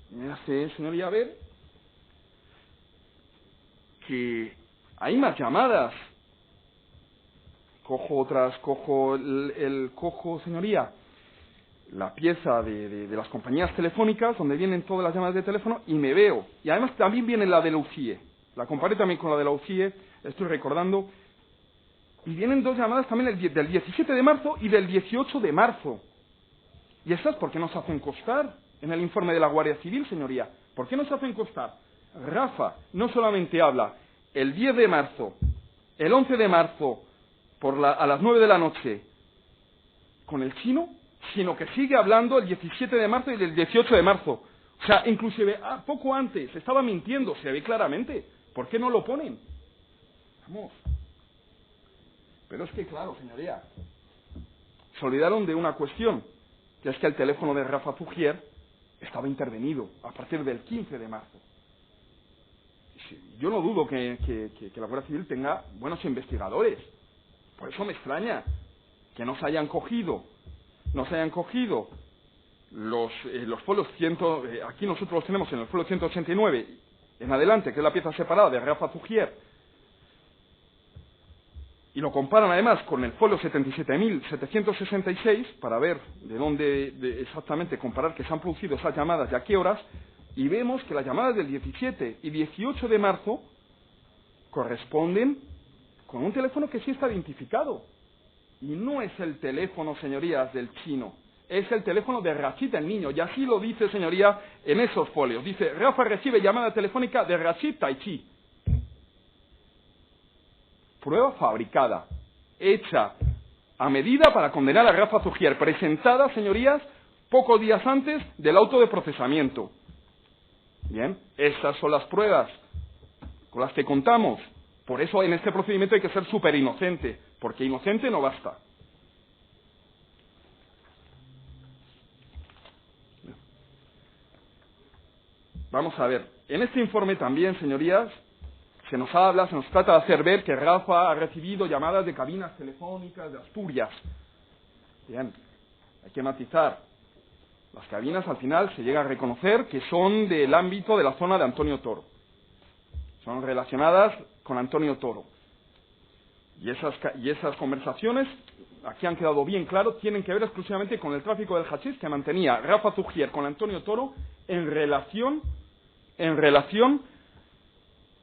S2: me hace, señoría, ver que hay más llamadas. Cojo, señoría, la pieza de las compañías telefónicas, donde vienen todas las llamadas de teléfono, y me veo. Y además también viene la de la UCIE. La comparé también con la de la UCIE, estoy recordando. Y vienen dos llamadas también del 17 de marzo y del 18 de marzo. ¿Y esas por qué no se hacen constar en el informe de la Guardia Civil, señoría? ¿Por qué no se hacen constar? Rafa no solamente habla el 10 de marzo, el 11 de marzo, a las 9 de la noche, con el chino, sino que sigue hablando el 17 de marzo y el 18 de marzo. O sea, inclusive poco antes estaba mintiendo, se ve claramente. ¿Por qué no lo ponen? Vamos. Pero es que, claro, señoría, se olvidaron de una cuestión, que es que el teléfono de Rafa Zugier estaba intervenido a partir del 15 de marzo. yo no dudo que la Guardia Civil tenga buenos investigadores. Por eso me extraña que no se hayan cogido los folios aquí nosotros los tenemos en el folio 189 en adelante, que es la pieza separada de Rafa Zugier, y lo comparan además con el folio 77.766 para ver de dónde exactamente comparar que se han producido esas llamadas y a qué horas, y vemos que las llamadas del 17 y 18 de marzo corresponden con un teléfono que sí está identificado. Y no es el teléfono, señorías, del chino. Es el teléfono de Rachid, el niño. Y así lo dice, señoría, en esos folios. Dice, Rafa recibe llamada telefónica de Rachid Taichi. Prueba fabricada, hecha a medida para condenar a Rafa Zugier, presentada, señorías, pocos días antes del auto de procesamiento. Bien, estas son las pruebas con las que contamos. Por eso en este procedimiento hay que ser súper inocente, porque inocente no basta. Vamos a ver, en este informe también, señorías, se nos trata de hacer ver que Rafa ha recibido llamadas de cabinas telefónicas de Asturias. Bien, hay que matizar. Las cabinas al final se llega a reconocer que son del ámbito de la zona de Antonio Toro. Son relacionadas con Antonio Toro. Y esas conversaciones, aquí han quedado bien claro, tienen que ver exclusivamente con el tráfico del hachís que mantenía Rafa Zugier con Antonio Toro en relación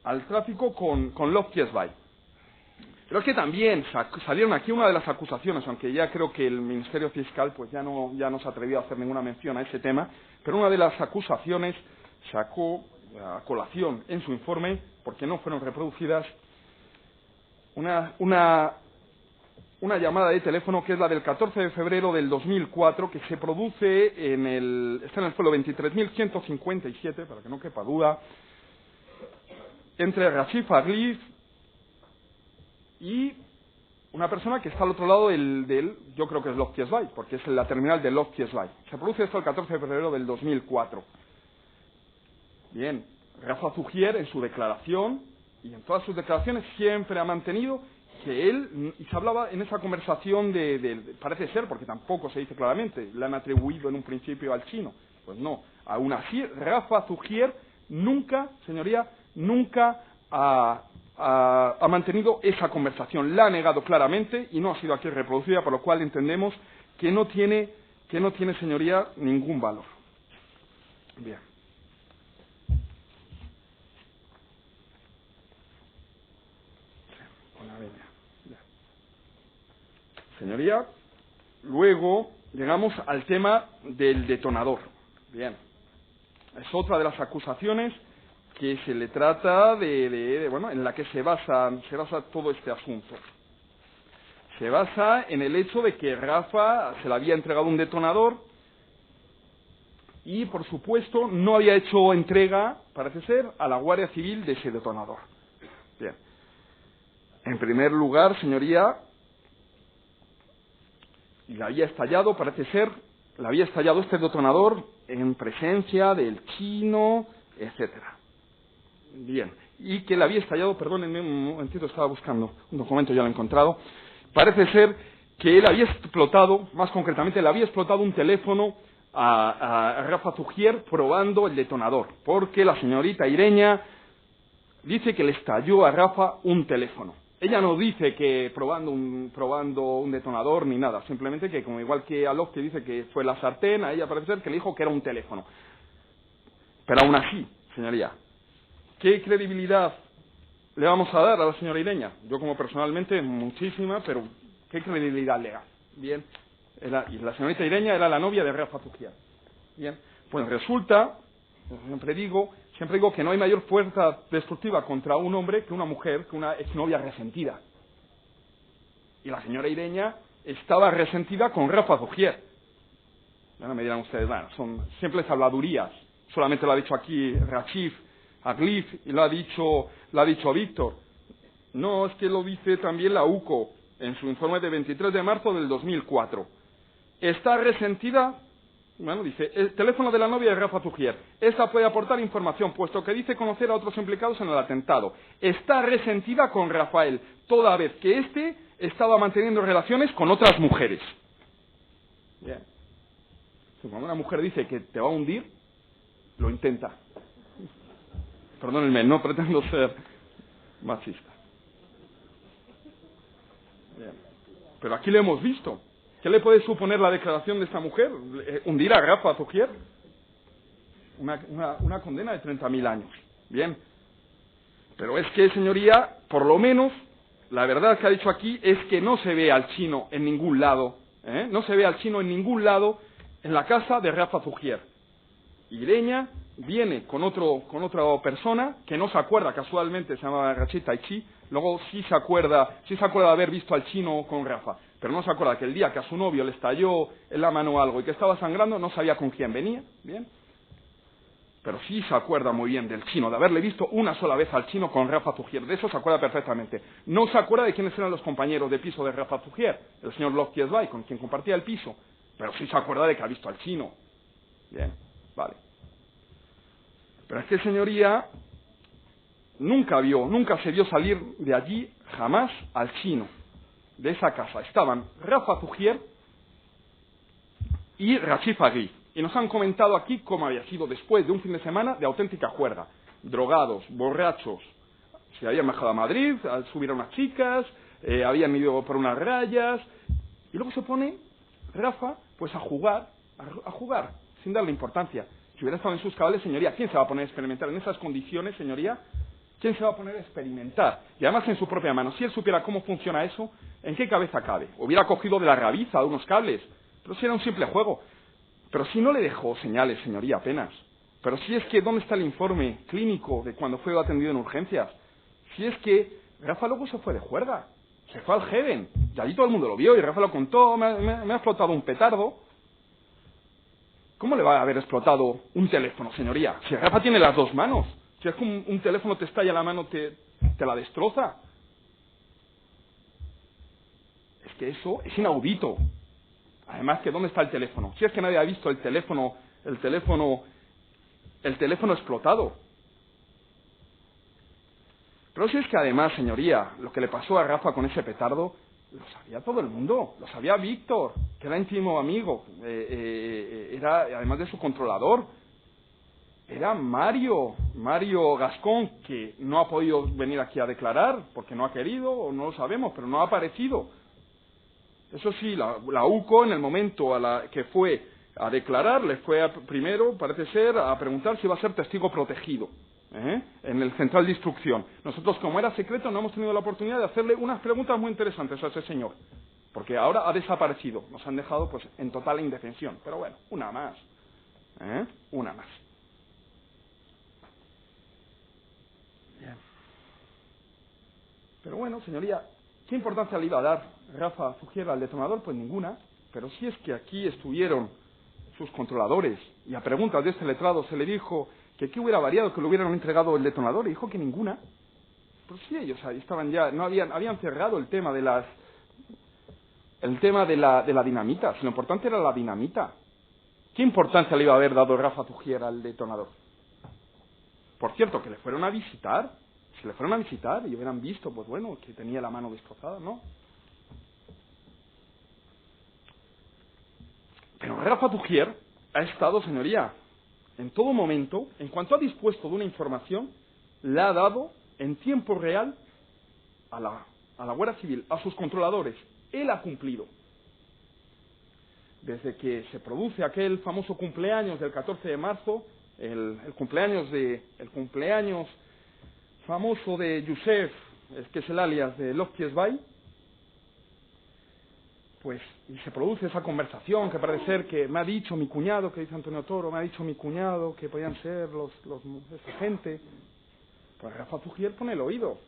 S2: al tráfico con Love Kiesbay. Pero es que también salieron aquí una de las acusaciones, aunque ya creo que el Ministerio Fiscal pues ya no se atrevió a hacer ninguna mención a ese tema, pero una de las acusaciones sacó a colación en su informe, porque no fueron reproducidas, una llamada de teléfono que es la del 14 de febrero del 2004, que se produce está en el folio 23.157, para que no quepa duda, entre Rachid Aglif y una persona que está al otro lado yo creo que es Love Kiesbay, porque es la terminal de Love Kiesbay. Se produce esto el 14 de febrero del 2004. Bien, Rafa Zugier en su declaración y en todas sus declaraciones siempre ha mantenido que él, y se hablaba en esa conversación parece ser, porque tampoco se dice claramente, le han atribuido en un principio al chino. Pues no, aún así Rafa Zugier nunca, señoría, nunca ha mantenido esa conversación, la ha negado claramente y no ha sido aquí reproducida, por lo cual entendemos que no tiene, señoría, ningún valor. Bien. Señoría, luego llegamos al tema del detonador. Bien. Es otra de las acusaciones que se le trata en la que se basa todo este asunto. Se basa en el hecho de que Rafa se le había entregado un detonador y, por supuesto, no había hecho entrega, parece ser, a la Guardia Civil de ese detonador. Bien. En primer lugar, señoría, le había estallado, parece ser, este detonador en presencia del chino, etcétera. Bien, y que le había estallado, perdónenme un momentito, estaba buscando un documento, ya lo he encontrado. Parece ser que él había explotado, más concretamente, le había explotado un teléfono a Rafa Zugier probando el detonador, porque la señorita Ireña dice que le estalló a Rafa un teléfono. Ella no dice que probando un detonador ni nada, simplemente que, como igual que Alok, que dice que fue la sartén, a ella parece ser que le dijo que era un teléfono. Pero aún así, señoría, ¿qué credibilidad le vamos a dar a la señora Ireña? Yo, como personalmente, muchísima, pero ¿qué credibilidad le da? Bien, y la señorita Ireña era la novia de Rafa Zugier. Bien, pues resulta, siempre digo que no hay mayor fuerza destructiva contra un hombre que una mujer, que una exnovia resentida. Y la señora Ireña estaba resentida con Rafa Zugier. Ya no me dirán ustedes, bueno, son simples habladurías. Solamente lo ha dicho aquí Rachid Aglif y lo ha dicho Víctor. No, es que lo dice también la UCO en su informe de 23 de marzo del 2004. Está resentida Bueno, dice, el teléfono de la novia de Rafa Zugier. Esta puede aportar información, puesto que dice conocer a otros implicados en el atentado. Está resentida con Rafael, toda vez que éste estaba manteniendo relaciones con otras mujeres. Bien. Cuando una mujer dice que te va a hundir, lo intenta. Perdónenme, no pretendo ser machista. Bien. Pero aquí lo hemos visto. ¿Qué le puede suponer la declaración de esta mujer? ¿Hundir a Rafa Zugier? Una condena de 30.000 años. Bien. Pero es que, señoría, por lo menos, la verdad que ha dicho aquí es que no se ve al chino en ningún lado. No se ve al chino en ningún lado en la casa de Rafa Zugier. Ireña viene con otra persona que no se acuerda, casualmente se llama Rachid Taichi, luego sí se acuerda de haber visto al chino con Rafa, pero no se acuerda que el día que a su novio le estalló en la mano algo y que estaba sangrando, no sabía con quién venía, ¿bien? Pero sí se acuerda muy bien del chino, de haberle visto una sola vez al chino con Rafa Zugier, de eso se acuerda perfectamente. No se acuerda de quiénes eran los compañeros de piso de Rafa Zugier, el señor Loftiesvay, con quien compartía el piso, pero sí se acuerda de que ha visto al chino. Bien, vale. Pero es que, señoría, nunca se vio salir de allí jamás al chino, de esa casa. Estaban Rafa Zugier y Rachid Fagui. Y nos han comentado aquí cómo había sido después de un fin de semana de auténtica juerga. Drogados, borrachos. Se habían bajado a Madrid, subieron unas chicas, habían ido por unas rayas. Y luego se pone Rafa pues a jugar, sin darle importancia. Si hubiera estado en sus cabales, señoría, ¿quién se va a poner a experimentar en esas condiciones, señoría? ¿Quién se va a poner a experimentar? Y además en su propia mano. Si él supiera cómo funciona eso, ¿en qué cabeza cabe? Hubiera cogido de la rabiza de unos cables. Pero si era un simple juego. Pero si no le dejó señales, señoría, apenas. Pero si es que, ¿dónde está el informe clínico de cuando fue atendido en urgencias? Si es que Rafa luego se fue de juerga. Se fue al Heaven. Y allí todo el mundo lo vio y Rafa lo contó. Me ha explotado un petardo. ¿Cómo le va a haber explotado un teléfono, señoría? Si Rafa tiene las dos manos. Si es que un teléfono te estalla la mano, te la destroza. Es que eso es inaudito. Además, que ¿dónde está el teléfono? Si es que nadie ha visto el teléfono explotado. Pero si es que además, señoría, lo que le pasó a Rafa con ese petardo, lo sabía todo el mundo. Lo sabía Víctor, que era íntimo amigo. Era, además de su controlador, era Mario Gascón, que no ha podido venir aquí a declarar, porque no ha querido, o no lo sabemos, pero no ha aparecido. Eso sí, la UCO, en el momento que fue a declarar, le fue primero, parece ser, a preguntar si iba a ser testigo protegido, en el central de instrucción. Nosotros, como era secreto, no hemos tenido la oportunidad de hacerle unas preguntas muy interesantes a ese señor, porque ahora ha desaparecido. Nos han dejado pues en total indefensión. Pero bueno, una más. Una más. Bien. Pero bueno, señoría, ¿qué importancia le iba a dar Rafa Zugier al detonador? Pues ninguna. Pero si es que aquí estuvieron sus controladores y a preguntas de este letrado se le dijo que qué hubiera variado que le hubieran entregado el detonador, y dijo que ninguna. Pues sí, ellos ahí estaban ya, habían cerrado el tema de la dinamita. Si lo importante era la dinamita. ¿Qué importancia le iba a haber dado Rafa Zugier al detonador? Por cierto, que le fueron a visitar. Si le fueron a visitar y hubieran visto, pues bueno, que tenía la mano destrozada, ¿no? Pero Rafa Zugier ha estado, señoría, en todo momento, en cuanto ha dispuesto de una información, la ha dado en tiempo real a la Guardia Civil, a sus controladores. Él ha cumplido. Desde que se produce aquel famoso cumpleaños del 14 de marzo, el cumpleaños famoso de Yusef, que es el alias de Loftiesvay, pues, y se produce esa conversación que parece ser que me ha dicho mi cuñado, que dice Antonio Toro, me ha dicho mi cuñado que podían ser esa gente. Pues Rafa Zugier pone el oído.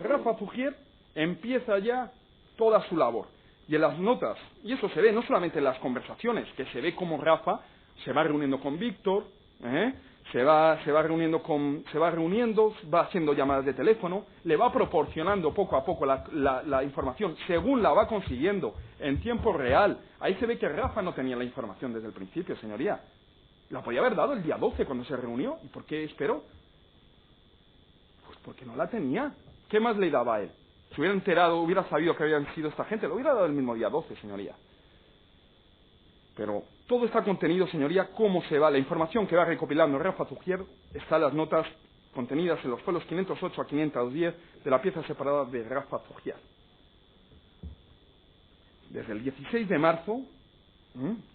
S2: Rafa Zugier empieza ya toda su labor. Y en las notas, y eso se ve no solamente en las conversaciones, que se ve como Rafa se va reuniendo con Víctor, se va reuniendo, va haciendo llamadas de teléfono, le va proporcionando poco a poco la información según la va consiguiendo en tiempo real. Ahí se ve que Rafa no tenía la información desde el principio, señoría. La podía haber dado el día 12 cuando se reunió. ¿Y por qué esperó? Pues porque no la tenía. ¿Qué más le daba a él? Si hubiera enterado, hubiera sabido que habían sido esta gente, lo hubiera dado el mismo día 12, señoría. Pero todo está contenido, señoría, cómo se va, la información que va recopilando Rafa Zugier está en las notas contenidas en los foliolos 508 a 510 de la pieza separada de Rafa Zugier. Desde el 16 de marzo,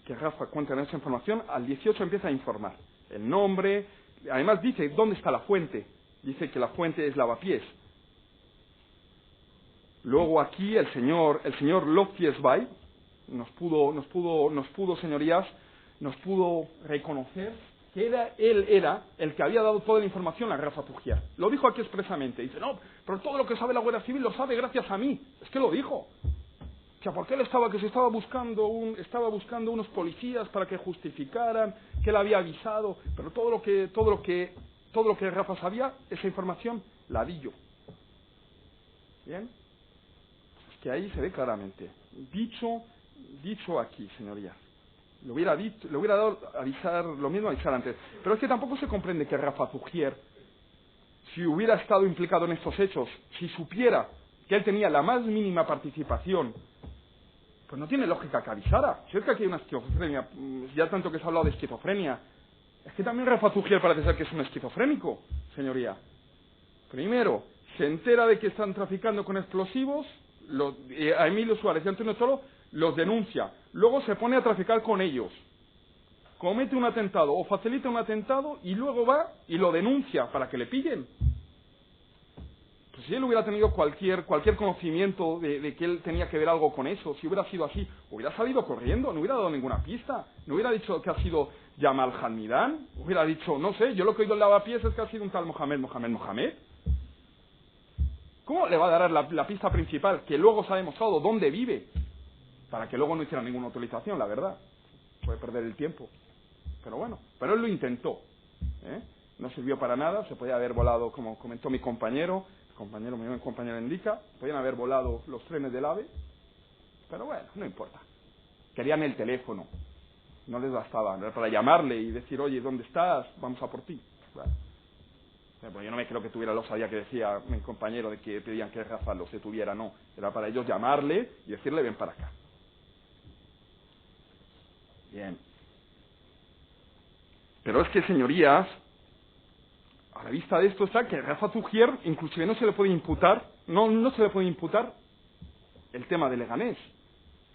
S2: que Rafa cuenta en esa información, al 18 empieza a informar. El nombre, además dice dónde está la fuente. Dice que la fuente es Lavapiés. Luego aquí el señor Loftiesbay nos pudo, señorías, nos pudo reconocer que él era el que había dado toda la información a Rafa Zugier. Lo dijo aquí expresamente. Dice, no, pero todo lo que sabe la Guardia Civil lo sabe gracias a mí. Es que lo dijo. O sea, porque él estaba buscando unos policías para que justificaran, que él había avisado, pero todo lo que Rafa sabía, esa información la di yo. ¿Bien? Es que ahí se ve claramente. Dicho aquí, señorías. Le hubiera dado lo mismo avisar antes. Pero es que tampoco se comprende que Rafa Zugier, si hubiera estado implicado en estos hechos, si supiera que él tenía la más mínima participación, pues no tiene lógica que avisara. Si es que aquí hay una esquizofrenia, ya tanto que se ha hablado de esquizofrenia, es que también Rafa Zugier parece ser que es un esquizofrénico, señoría. Primero, se entera de que están traficando con explosivos, a Emilio Suárez y Antonio Toro los denuncia, luego se pone a traficar con ellos, comete un atentado o facilita un atentado y luego va y lo denuncia para que le pillen. Pues si él hubiera tenido cualquier conocimiento de que él tenía que ver algo con eso, si hubiera sido así, hubiera salido corriendo, no hubiera dado ninguna pista, no hubiera dicho que ha sido Yamal Hamidán, hubiera dicho, no sé, yo lo que he oído en Lavapiés es que ha sido un tal Mohamed. ¿Cómo le va a dar la pista principal, que luego se ha demostrado dónde vive, para que luego no hiciera ninguna utilización, la verdad? Puede perder el tiempo. Pero bueno, pero él lo intentó. No sirvió para nada, se podía haber volado, como comentó mi compañero indica, podían haber volado los trenes del AVE, pero bueno, no importa. Querían el teléfono, no les bastaba, era para llamarle y decir, oye, ¿dónde estás? Vamos a por ti. Bueno. Pero yo no me creo que tuviera la osadía que decía mi compañero de que pedían que Rafa los detuviera, no. Era para ellos llamarle y decirle, ven para acá. Bien. Pero es que, señorías, a la vista de esto está que Rafa Zugier inclusive no se le puede imputar el tema de Leganés.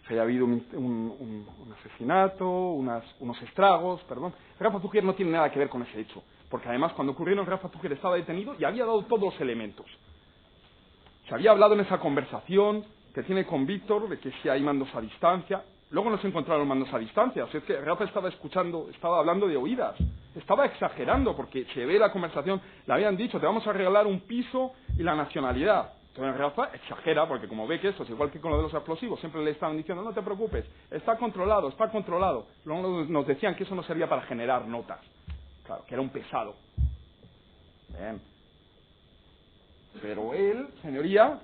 S2: Que haya habido un asesinato, unos estragos, perdón. Rafa Zugier no tiene nada que ver con ese hecho. Porque además cuando ocurrieron Rafa Zugier estaba detenido y había dado todos los elementos. Se había hablado en esa conversación que tiene con Víctor de que si hay mandos a distancia. Luego no se encontraron mandos a distancia. O sea, es que Rafa estaba hablando de oídas. Estaba exagerando porque se ve la conversación. Le habían dicho, te vamos a regalar un piso y la nacionalidad. Entonces Rafa exagera porque como ve que esto es igual que con lo de los explosivos, siempre le estaban diciendo, no te preocupes, está controlado. Luego nos decían que eso no servía para generar notas. Claro, que era un pesado. Bien. Pero él, señoría,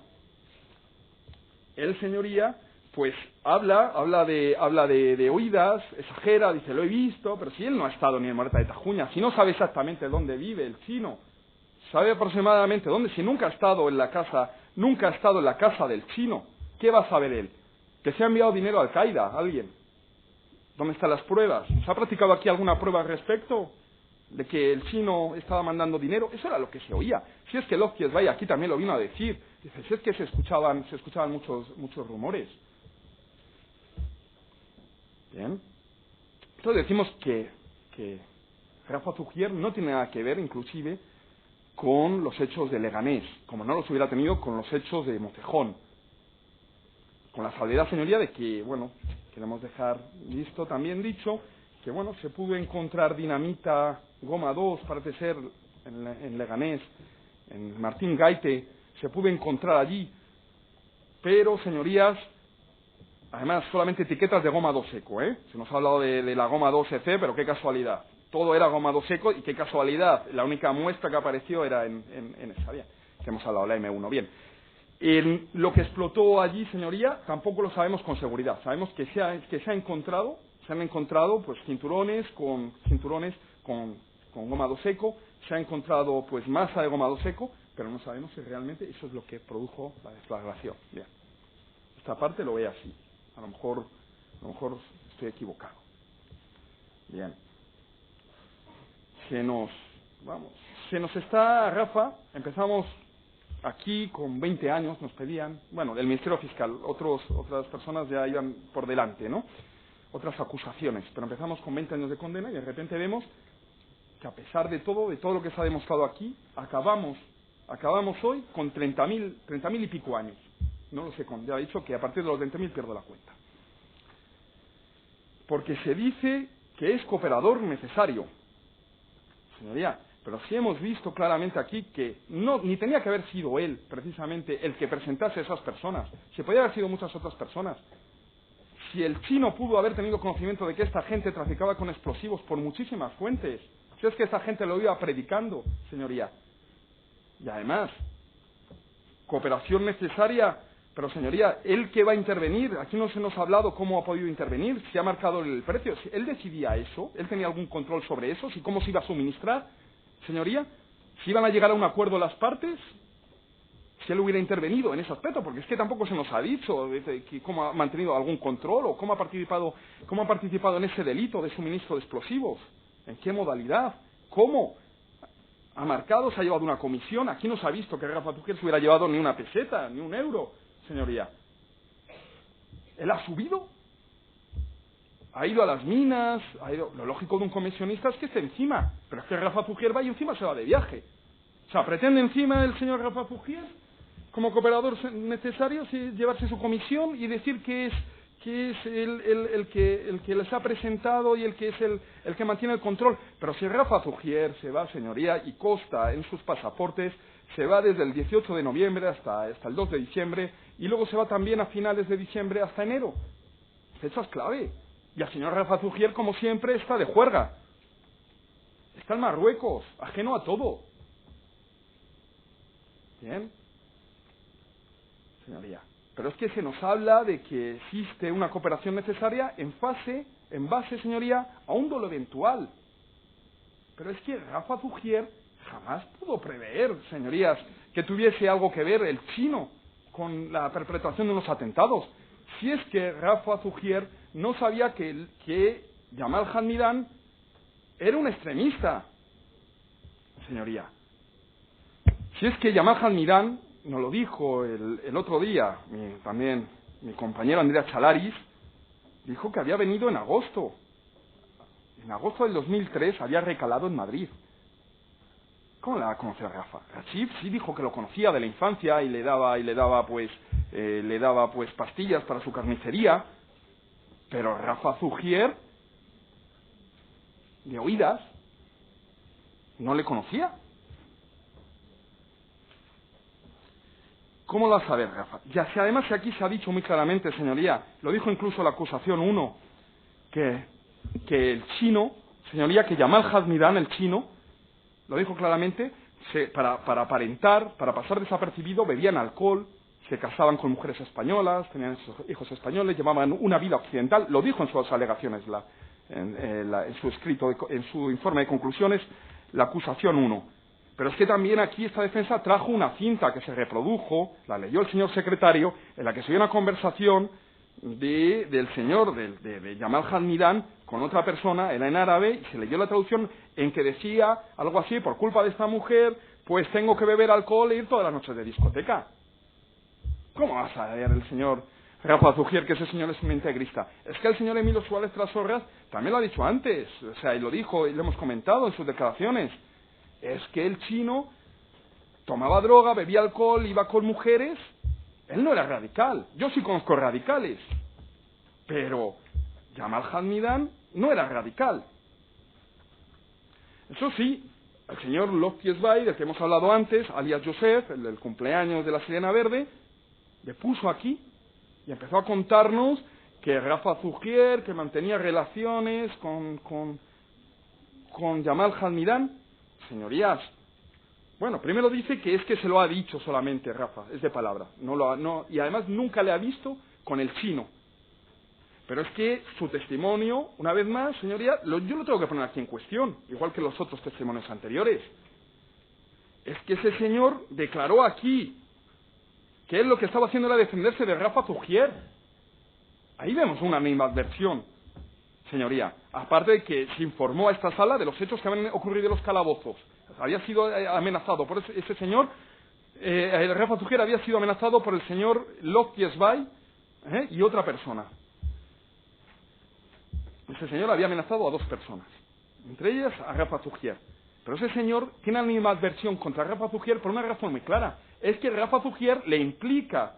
S2: pues habla de oídas, exagera, dice, lo he visto, pero si él no ha estado ni en Morata de Tajuña, si no sabe exactamente dónde vive el chino, sabe aproximadamente dónde, si nunca ha estado en la casa del chino, ¿qué va a saber él? Que se ha enviado dinero a Al-Qaeda, a alguien. ¿Dónde están las pruebas? ¿Se ha practicado aquí alguna prueba al respecto? De que el chino estaba mandando dinero, eso era lo que se oía. Si es que Loftiesbay aquí también lo vino a decir, dice, si es que se escuchaban muchos rumores. Bien. Entonces decimos que Rafa Zugier no tiene nada que ver, inclusive, con los hechos de Leganés, como no los hubiera tenido con los hechos de Mocejón. Con la salvedad, señoría, de que, bueno, queremos dejar listo también dicho, que, bueno, se pudo encontrar dinamita goma 2, parece ser, en Leganés, en Martín Gaite, se pudo encontrar allí, pero, señorías, además, solamente etiquetas de goma 2 seco, Se nos ha hablado de la goma 2 EC, pero qué casualidad. todo era gomado seco, y qué casualidad, la única muestra que apareció era en esa, bien, que hemos hablado, la M1, bien. Lo que explotó allí, señoría, tampoco lo sabemos con seguridad. Sabemos que se han encontrado pues cinturones con gomado seco, se ha encontrado pues masa de gomado seco, pero no sabemos si realmente eso es lo que produjo la deflagración. Bien. Esta parte lo ve así. A lo mejor estoy equivocado. Bien. Se nos está, Rafa, empezamos aquí con 20 años, nos pedían, bueno, del Ministerio Fiscal, otras personas ya iban por delante, ¿no? Otras acusaciones, pero empezamos con 20 años de condena y de repente vemos que a pesar de todo lo que se ha demostrado aquí, acabamos hoy con 30.000 y pico años. No lo sé, ya he dicho que a partir de los 20.000 pierdo la cuenta. Porque se dice que es cooperador necesario. Señoría, pero sí hemos visto claramente aquí que ni tenía que haber sido él, precisamente, el que presentase a esas personas. Se podía haber sido muchas otras personas. Si el chino pudo haber tenido conocimiento de que esta gente traficaba con explosivos por muchísimas fuentes, si es que esta gente lo iba predicando, señoría. Y además, cooperación necesaria, pero señoría, ¿él qué va a intervenir? Aquí no se nos ha hablado cómo ha podido intervenir, si ha marcado el precio. ¿Él decidía eso? ¿Él tenía algún control sobre eso? ¿Y cómo se iba a suministrar? Señoría, ¿si iban a llegar a un acuerdo las partes? Si él hubiera intervenido en ese aspecto, porque es que tampoco se nos ha dicho cómo ha mantenido algún control o cómo ha participado en ese delito de suministro de explosivos. ¿En qué modalidad? ¿Cómo? ¿Ha marcado? ¿Se ha llevado una comisión? Aquí no se ha visto que Rafa Fugier se hubiera llevado ni una peseta, ni un euro, señoría. ¿Él ha subido? Ha ido a las minas, lo lógico de un comisionista es que esté encima, pero es que Rafa Fugier va y encima se va de viaje. O sea, ¿pretende encima el señor Rafa Fugier, como cooperador necesario, llevarse su comisión y decir que es el que les ha presentado y el que es el que mantiene el control? Pero si Rafa Fugier se va, señoría, y consta en sus pasaportes, se va desde el 18 de noviembre hasta el 2 de diciembre, y luego se va también a finales de diciembre hasta enero. Fechas clave. Y el señor Rafa Fugier, como siempre, está de juerga. Está en Marruecos, ajeno a todo. Bien. Señoría. Pero es que se nos habla de que existe una cooperación necesaria en base, señoría, a un dolo eventual. Pero es que Rafa Fugier jamás pudo prever, señorías, que tuviese algo que ver el chino con la perpetración de unos atentados. Si es que Rafa Fugier no sabía que Yamal Hamidán era un extremista, señoría. Si es que Yamal Hamidán, nos lo dijo el otro día, también mi compañero Andrea Chalaris, dijo que había venido en agosto. En agosto del 2003 había recalado en Madrid. ¿Cómo la conoció Rafa? Rachid sí dijo que lo conocía de la infancia y le daba pues pastillas para su carnicería, pero Rafa Fugier, de oídas, no le conocía. ¿Cómo lo va a saber, Rafa? Ya si además aquí se ha dicho muy claramente, señoría, lo dijo incluso la acusación 1, que el chino, señoría, que Yamal Hamidán, el chino, lo dijo claramente, para aparentar, para pasar desapercibido, bebían alcohol, se casaban con mujeres españolas, tenían hijos españoles, llevaban una vida occidental, lo dijo en sus alegaciones, en su escrito, en su informe de conclusiones, la acusación 1. Pero es que también aquí esta defensa trajo una cinta que se reprodujo, la leyó el señor secretario, en la que se dio una conversación del señor, de Yamal Hamidán, con otra persona, era en árabe, y se leyó la traducción en que decía algo así: por culpa de esta mujer, pues tengo que beber alcohol e ir todas las noches de discoteca. ¿Cómo va a saber el señor Rafa Fugier que ese señor es un integrista? Es que el señor Emilio Suárez Trasorras también lo ha dicho antes, o sea, y lo dijo, y lo hemos comentado en sus declaraciones. Es que el chino tomaba droga, bebía alcohol, iba con mujeres. Él no era radical. Yo sí conozco radicales. Pero Yamal Hamidán no era radical. Eso sí, el señor Lofty Esbay, del que hemos hablado antes, alias Joseph, el del cumpleaños de la Sirena Verde, le puso aquí y empezó a contarnos que Rafa Fugier, que mantenía relaciones con con Yamal Halmidán, señorías, bueno, primero dice que es que se lo ha dicho solamente Rafa, es de palabra, y además nunca le ha visto con el chino. Pero es que su testimonio, una vez más, señoría, yo lo tengo que poner aquí en cuestión, igual que los otros testimonios anteriores. Es que ese señor declaró aquí que él lo que estaba haciendo era defenderse de Rafa Zugier. Ahí vemos una animadversión, señoría. Aparte de que se informó a esta sala de los hechos que habían ocurrido en los calabozos. Había sido amenazado por ese señor, Rafa Zugier había sido amenazado por el señor Loftiesbay y otra persona. Ese señor había amenazado a 2 personas, entre ellas a Rafa Zugier. Pero ese señor tiene animadversión contra Rafa Zugier por una razón muy clara. Es que Rafa Zugier le implica,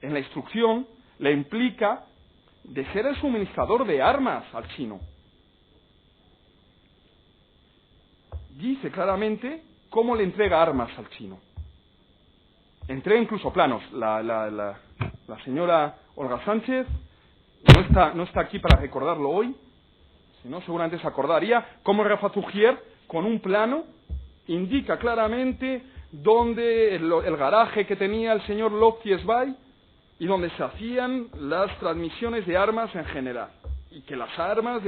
S2: en la instrucción, le implica de ser el suministrador de armas al chino. Dice claramente cómo le entrega armas al chino. Entrega incluso planos. La señora Olga Sánchez no está aquí para recordarlo hoy, si no seguramente se acordaría cómo Rafa Zugier, con un plano, indica claramente dónde el garaje que tenía el señor Loftiesbay y donde se hacían las transmisiones de armas en general. Y que las armas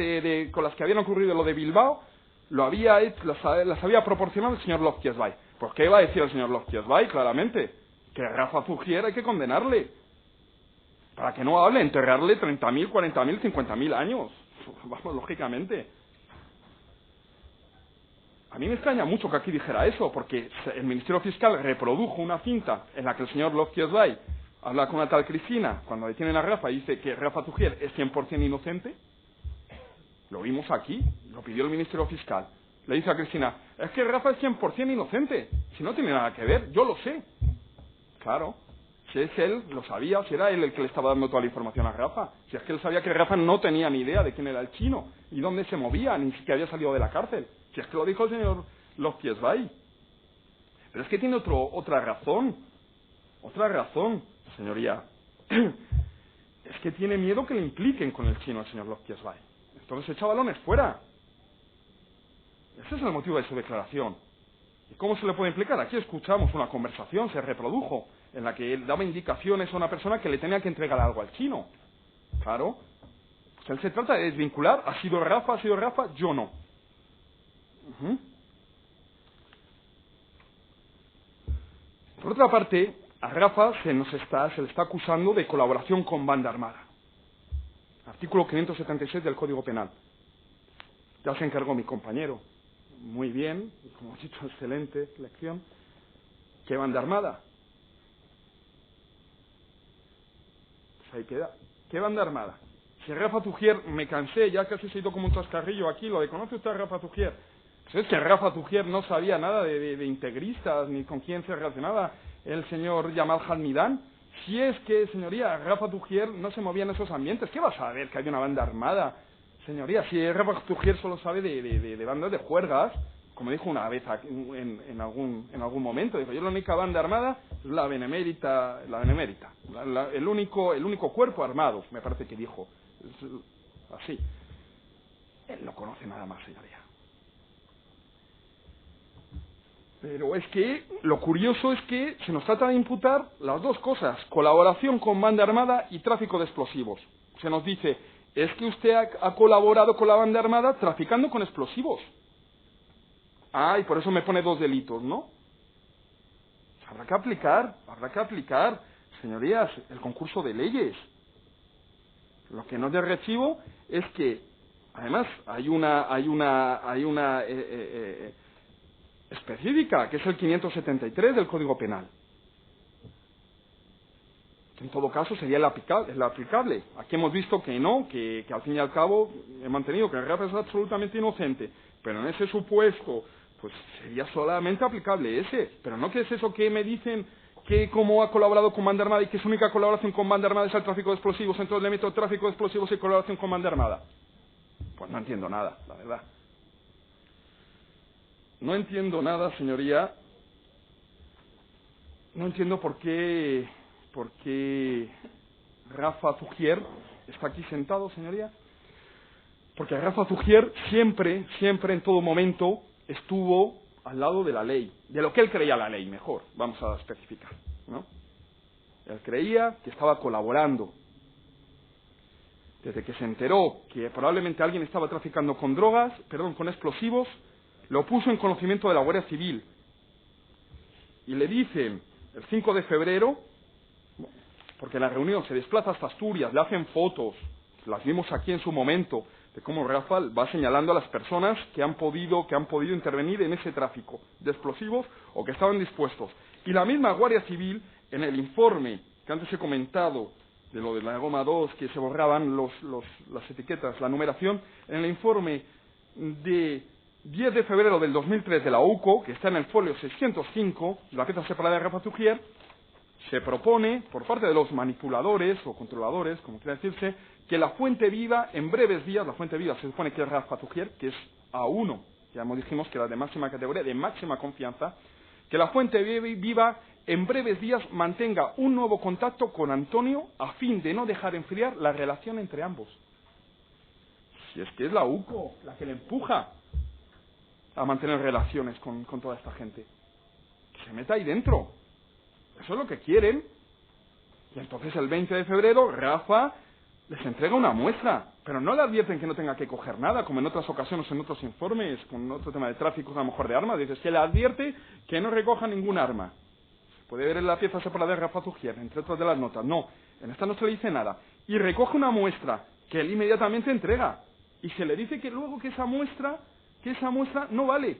S2: con las que habían ocurrido lo de Bilbao las había proporcionado el señor Loftiesbay. ¿Por qué va a decir el señor Loftiesbay claramente? Que Rafa Zugier hay que condenarle. Para que no hable, enterrarle 30.000, 40.000, 50.000 años. Vamos, lógicamente. A mí me extraña mucho que aquí dijera eso, porque el Ministerio Fiscal reprodujo una cinta en la que el señor Loftiesbay habla con una tal Cristina cuando detienen a Rafa y dice que Rafa Zugier es 100% inocente. Lo vimos aquí, lo pidió el Ministerio Fiscal. Le dice a Cristina, es que Rafa es 100% inocente, si no tiene nada que ver, yo lo sé. Claro, si es él, lo sabía, si era él el que le estaba dando toda la información a Rafa. Si es que él sabía que Rafa no tenía ni idea de quién era el chino, y dónde se movía, ni siquiera había salido de la cárcel. Si es que lo dijo el señor Loftiesbay. Pero es que tiene otra razón, señoría. Es que tiene miedo que le impliquen con el chino al señor Loftiesbay. Entonces echa balones fuera. Ese es el motivo de su declaración. ¿Y cómo se le puede implicar? Aquí escuchamos una conversación, se reprodujo, en la que él daba indicaciones a una persona que le tenía que entregar algo al chino. Claro. Pues él se trata de desvincular. ¿Ha sido Rafa? Yo no. Por otra parte, a Rafa se le está acusando de colaboración con banda armada. Artículo 576 del Código Penal. Ya se encargó mi compañero. Muy bien, como he dicho, excelente lección. ¿Qué banda armada? Pues ahí queda. ¿Qué banda armada? Si Rafa Zugier, me cansé, ya casi se ha ido como un chascarrillo aquí, lo de ¿conoce usted a Rafa Zugier? Pues es que Rafa Zugier no sabía nada de integristas, ni con quién se relacionaba el señor Yamal Halmidán. Si es que, señoría, Rafa Zugier no se movía en esos ambientes, ¿qué va a saber que hay una banda armada? Señoría, si Rafa Zugier solo sabe de bandas de juergas, como dijo una vez en algún momento, dijo, yo la única banda armada es la Benemérita, el único cuerpo armado, me parece que dijo, así. Él no conoce nada más, señoría. Pero es que lo curioso es que se nos trata de imputar las dos cosas, colaboración con banda armada y tráfico de explosivos. Se nos dice, es que usted ha colaborado con la banda armada traficando con explosivos. Ah, y por eso me pone 2 delitos, ¿no? Habrá que aplicar, señorías, el concurso de leyes. Lo que no es de recibo es que, además, hay una específica, que es el 573 del Código Penal. En todo caso sería el aplicable. Aquí hemos visto que no, que al fin y al cabo he mantenido que el Rafa es absolutamente inocente, pero en ese supuesto pues sería solamente aplicable ese. Pero no que es eso que me dicen que como ha colaborado con banda armada y que su única colaboración con banda armada es el tráfico de explosivos, entonces le meto tráfico de explosivos y colaboración con banda armada. Pues no entiendo nada, la verdad. No entiendo nada, señoría. No entiendo por qué Rafa Zugier está aquí sentado, señoría. Porque Rafa Zugier siempre, en todo momento, estuvo al lado de la ley, de lo que él creía la ley, mejor, vamos a especificar, ¿no? Él creía que estaba colaborando. Desde que se enteró que probablemente alguien estaba traficando con con explosivos, lo puso en conocimiento de la Guardia Civil. Y le dicen, el 5 de febrero, porque en la reunión se desplaza hasta Asturias, le hacen fotos, las vimos aquí en su momento, de cómo Rafa va señalando a las personas que han podido intervenir en ese tráfico de explosivos o que estaban dispuestos. Y la misma Guardia Civil, en el informe que antes he comentado, de lo de la goma 2, que se borraban las etiquetas, la numeración, en el informe de 10 de febrero del 2003 de la UCO, que está en el folio 605, la pieza separada de Rafa Zugier, se propone, por parte de los manipuladores o controladores, como quiera decirse, que la fuente viva, en breves días, la fuente viva se supone que es Rafa Zugier, que es A1, ya dijimos que era de máxima categoría, de máxima confianza, que la fuente viva en breves días mantenga un nuevo contacto con Antonio a fin de no dejar enfriar la relación entre ambos. Si es que es la UCO la que le empuja a mantener relaciones con toda esta gente. Que se meta ahí dentro. Eso es lo que quieren. Y entonces el 20 de febrero Rafa les entrega una muestra, pero no le advierten que no tenga que coger nada, como en otras ocasiones, en otros informes, con otro tema de tráfico, a lo mejor de armas, dices que le advierte que no recoja ningún arma. Puede ver en la pieza separada de Rafa Zugier, entre otras de las notas. No, en esta no se le dice nada. Y recoge una muestra que él inmediatamente entrega. Y se le dice que luego que esa muestra no vale.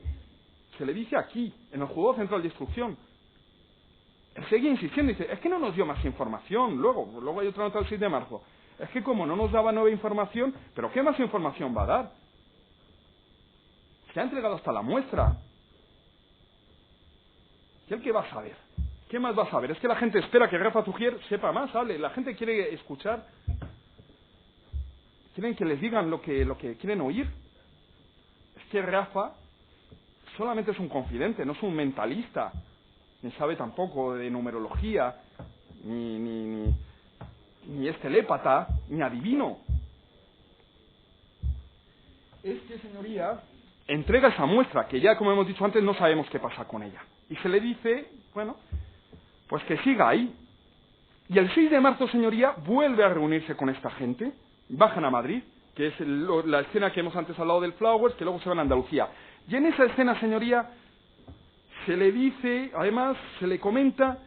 S2: Se le dice aquí, en el juzgado central de instrucción. Él sigue insistiendo, dice, es que no nos dio más información. Luego hay otra nota del 6 de marzo. Es que como no nos daba nueva información, ¿pero qué más información va a dar? Se ha entregado hasta la muestra. ¿Y él qué va a saber? ¿Qué más va a saber? Es que la gente espera que Rafa Zugier sepa más, hable. La gente quiere escuchar. Quieren que les digan lo que quieren oír. Es que Rafa solamente es un confidente, no es un mentalista. Ni sabe tampoco de numerología, ni es telépata, ni adivino. Es que, señoría, entrega esa muestra, que ya, como hemos dicho antes, no sabemos qué pasa con ella. Y se le dice, bueno, pues que siga ahí. Y el 6 de marzo, señoría, vuelve a reunirse con esta gente, bajan a Madrid, que es la escena que hemos antes hablado del Flowers, que luego se van a Andalucía. Y en esa escena, señoría, se le dice, además, se le comenta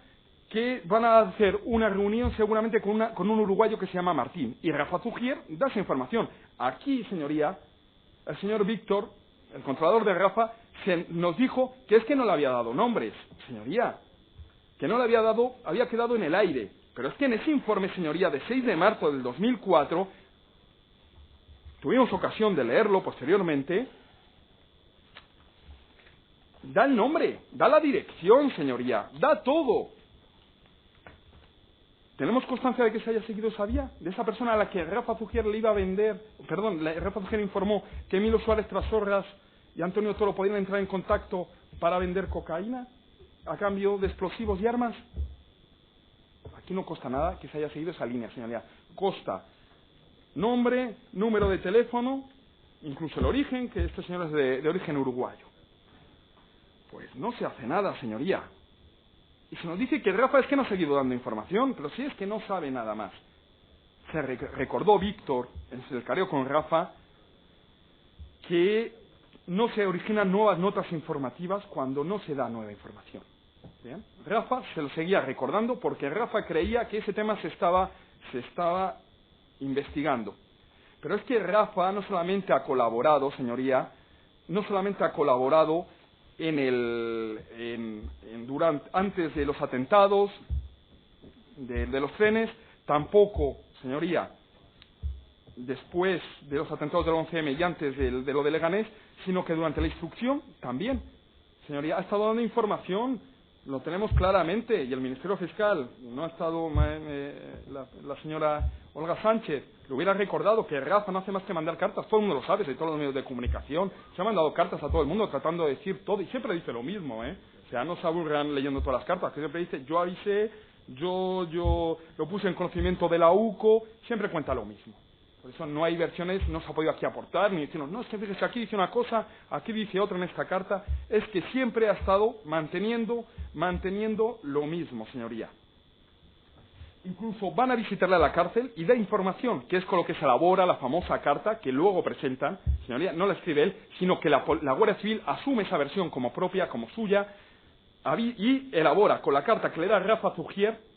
S2: que van a hacer una reunión seguramente con un uruguayo que se llama Martín. Y Rafa Zugier da esa información. Aquí, señoría, el señor Víctor, el controlador de Rafa, nos dijo que es que no le había dado nombres, señoría. Que no le había quedado en el aire. Pero es que en ese informe, señoría, de 6 de marzo del 2004, tuvimos ocasión de leerlo posteriormente, da el nombre, da la dirección, señoría, da todo. ¿Tenemos constancia de que se haya seguido esa vía? De esa persona a la que Rafa Zugier le iba a vender, Rafa Zugier informó que Emilio Suárez Trasorras y Antonio Toro podían entrar en contacto para vender cocaína a cambio de explosivos y armas. Aquí no consta nada que se haya seguido esa línea, señoría. Consta nombre, número de teléfono, incluso el origen, que este señor es de origen uruguayo. Pues no se hace nada, señoría. Y se nos dice que Rafa es que no ha seguido dando información, pero sí es que no sabe nada más. Se recordó Víctor, en el careo con Rafa, que no se originan nuevas notas informativas cuando no se da nueva información. ¿Bien? Rafa se lo seguía recordando porque Rafa creía que ese tema se estaba investigando. Pero es que Rafa no solamente ha colaborado, señoría, no solamente ha colaborado antes de los atentados de los trenes, tampoco, señoría, después de los atentados del 11M y antes de lo de Leganés, sino que durante la instrucción también. Señoría, ha estado dando información, lo tenemos claramente, y el Ministerio Fiscal, no ha estado la señora Olga Sánchez, le hubiera recordado que Rafa no hace más que mandar cartas, todo el mundo lo sabe, de todos los medios de comunicación, se ha mandado cartas a todo el mundo tratando de decir todo, y siempre dice lo mismo, O sea, no se aburran leyendo todas las cartas, que siempre dice, yo avisé, yo lo puse en conocimiento de la UCO, siempre cuenta lo mismo. Por eso no hay versiones, no se ha podido aquí aportar, ni decirnos, no, es que fíjese, aquí dice una cosa, aquí dice otra en esta carta. Es que siempre ha estado manteniendo lo mismo, señoría. Incluso van a visitarle a la cárcel y da información, que es con lo que se elabora la famosa carta que luego presentan. Señoría, no la escribe él, sino que la Guardia Civil asume esa versión como propia, como suya, y elabora con la carta que le da Rafa Zugier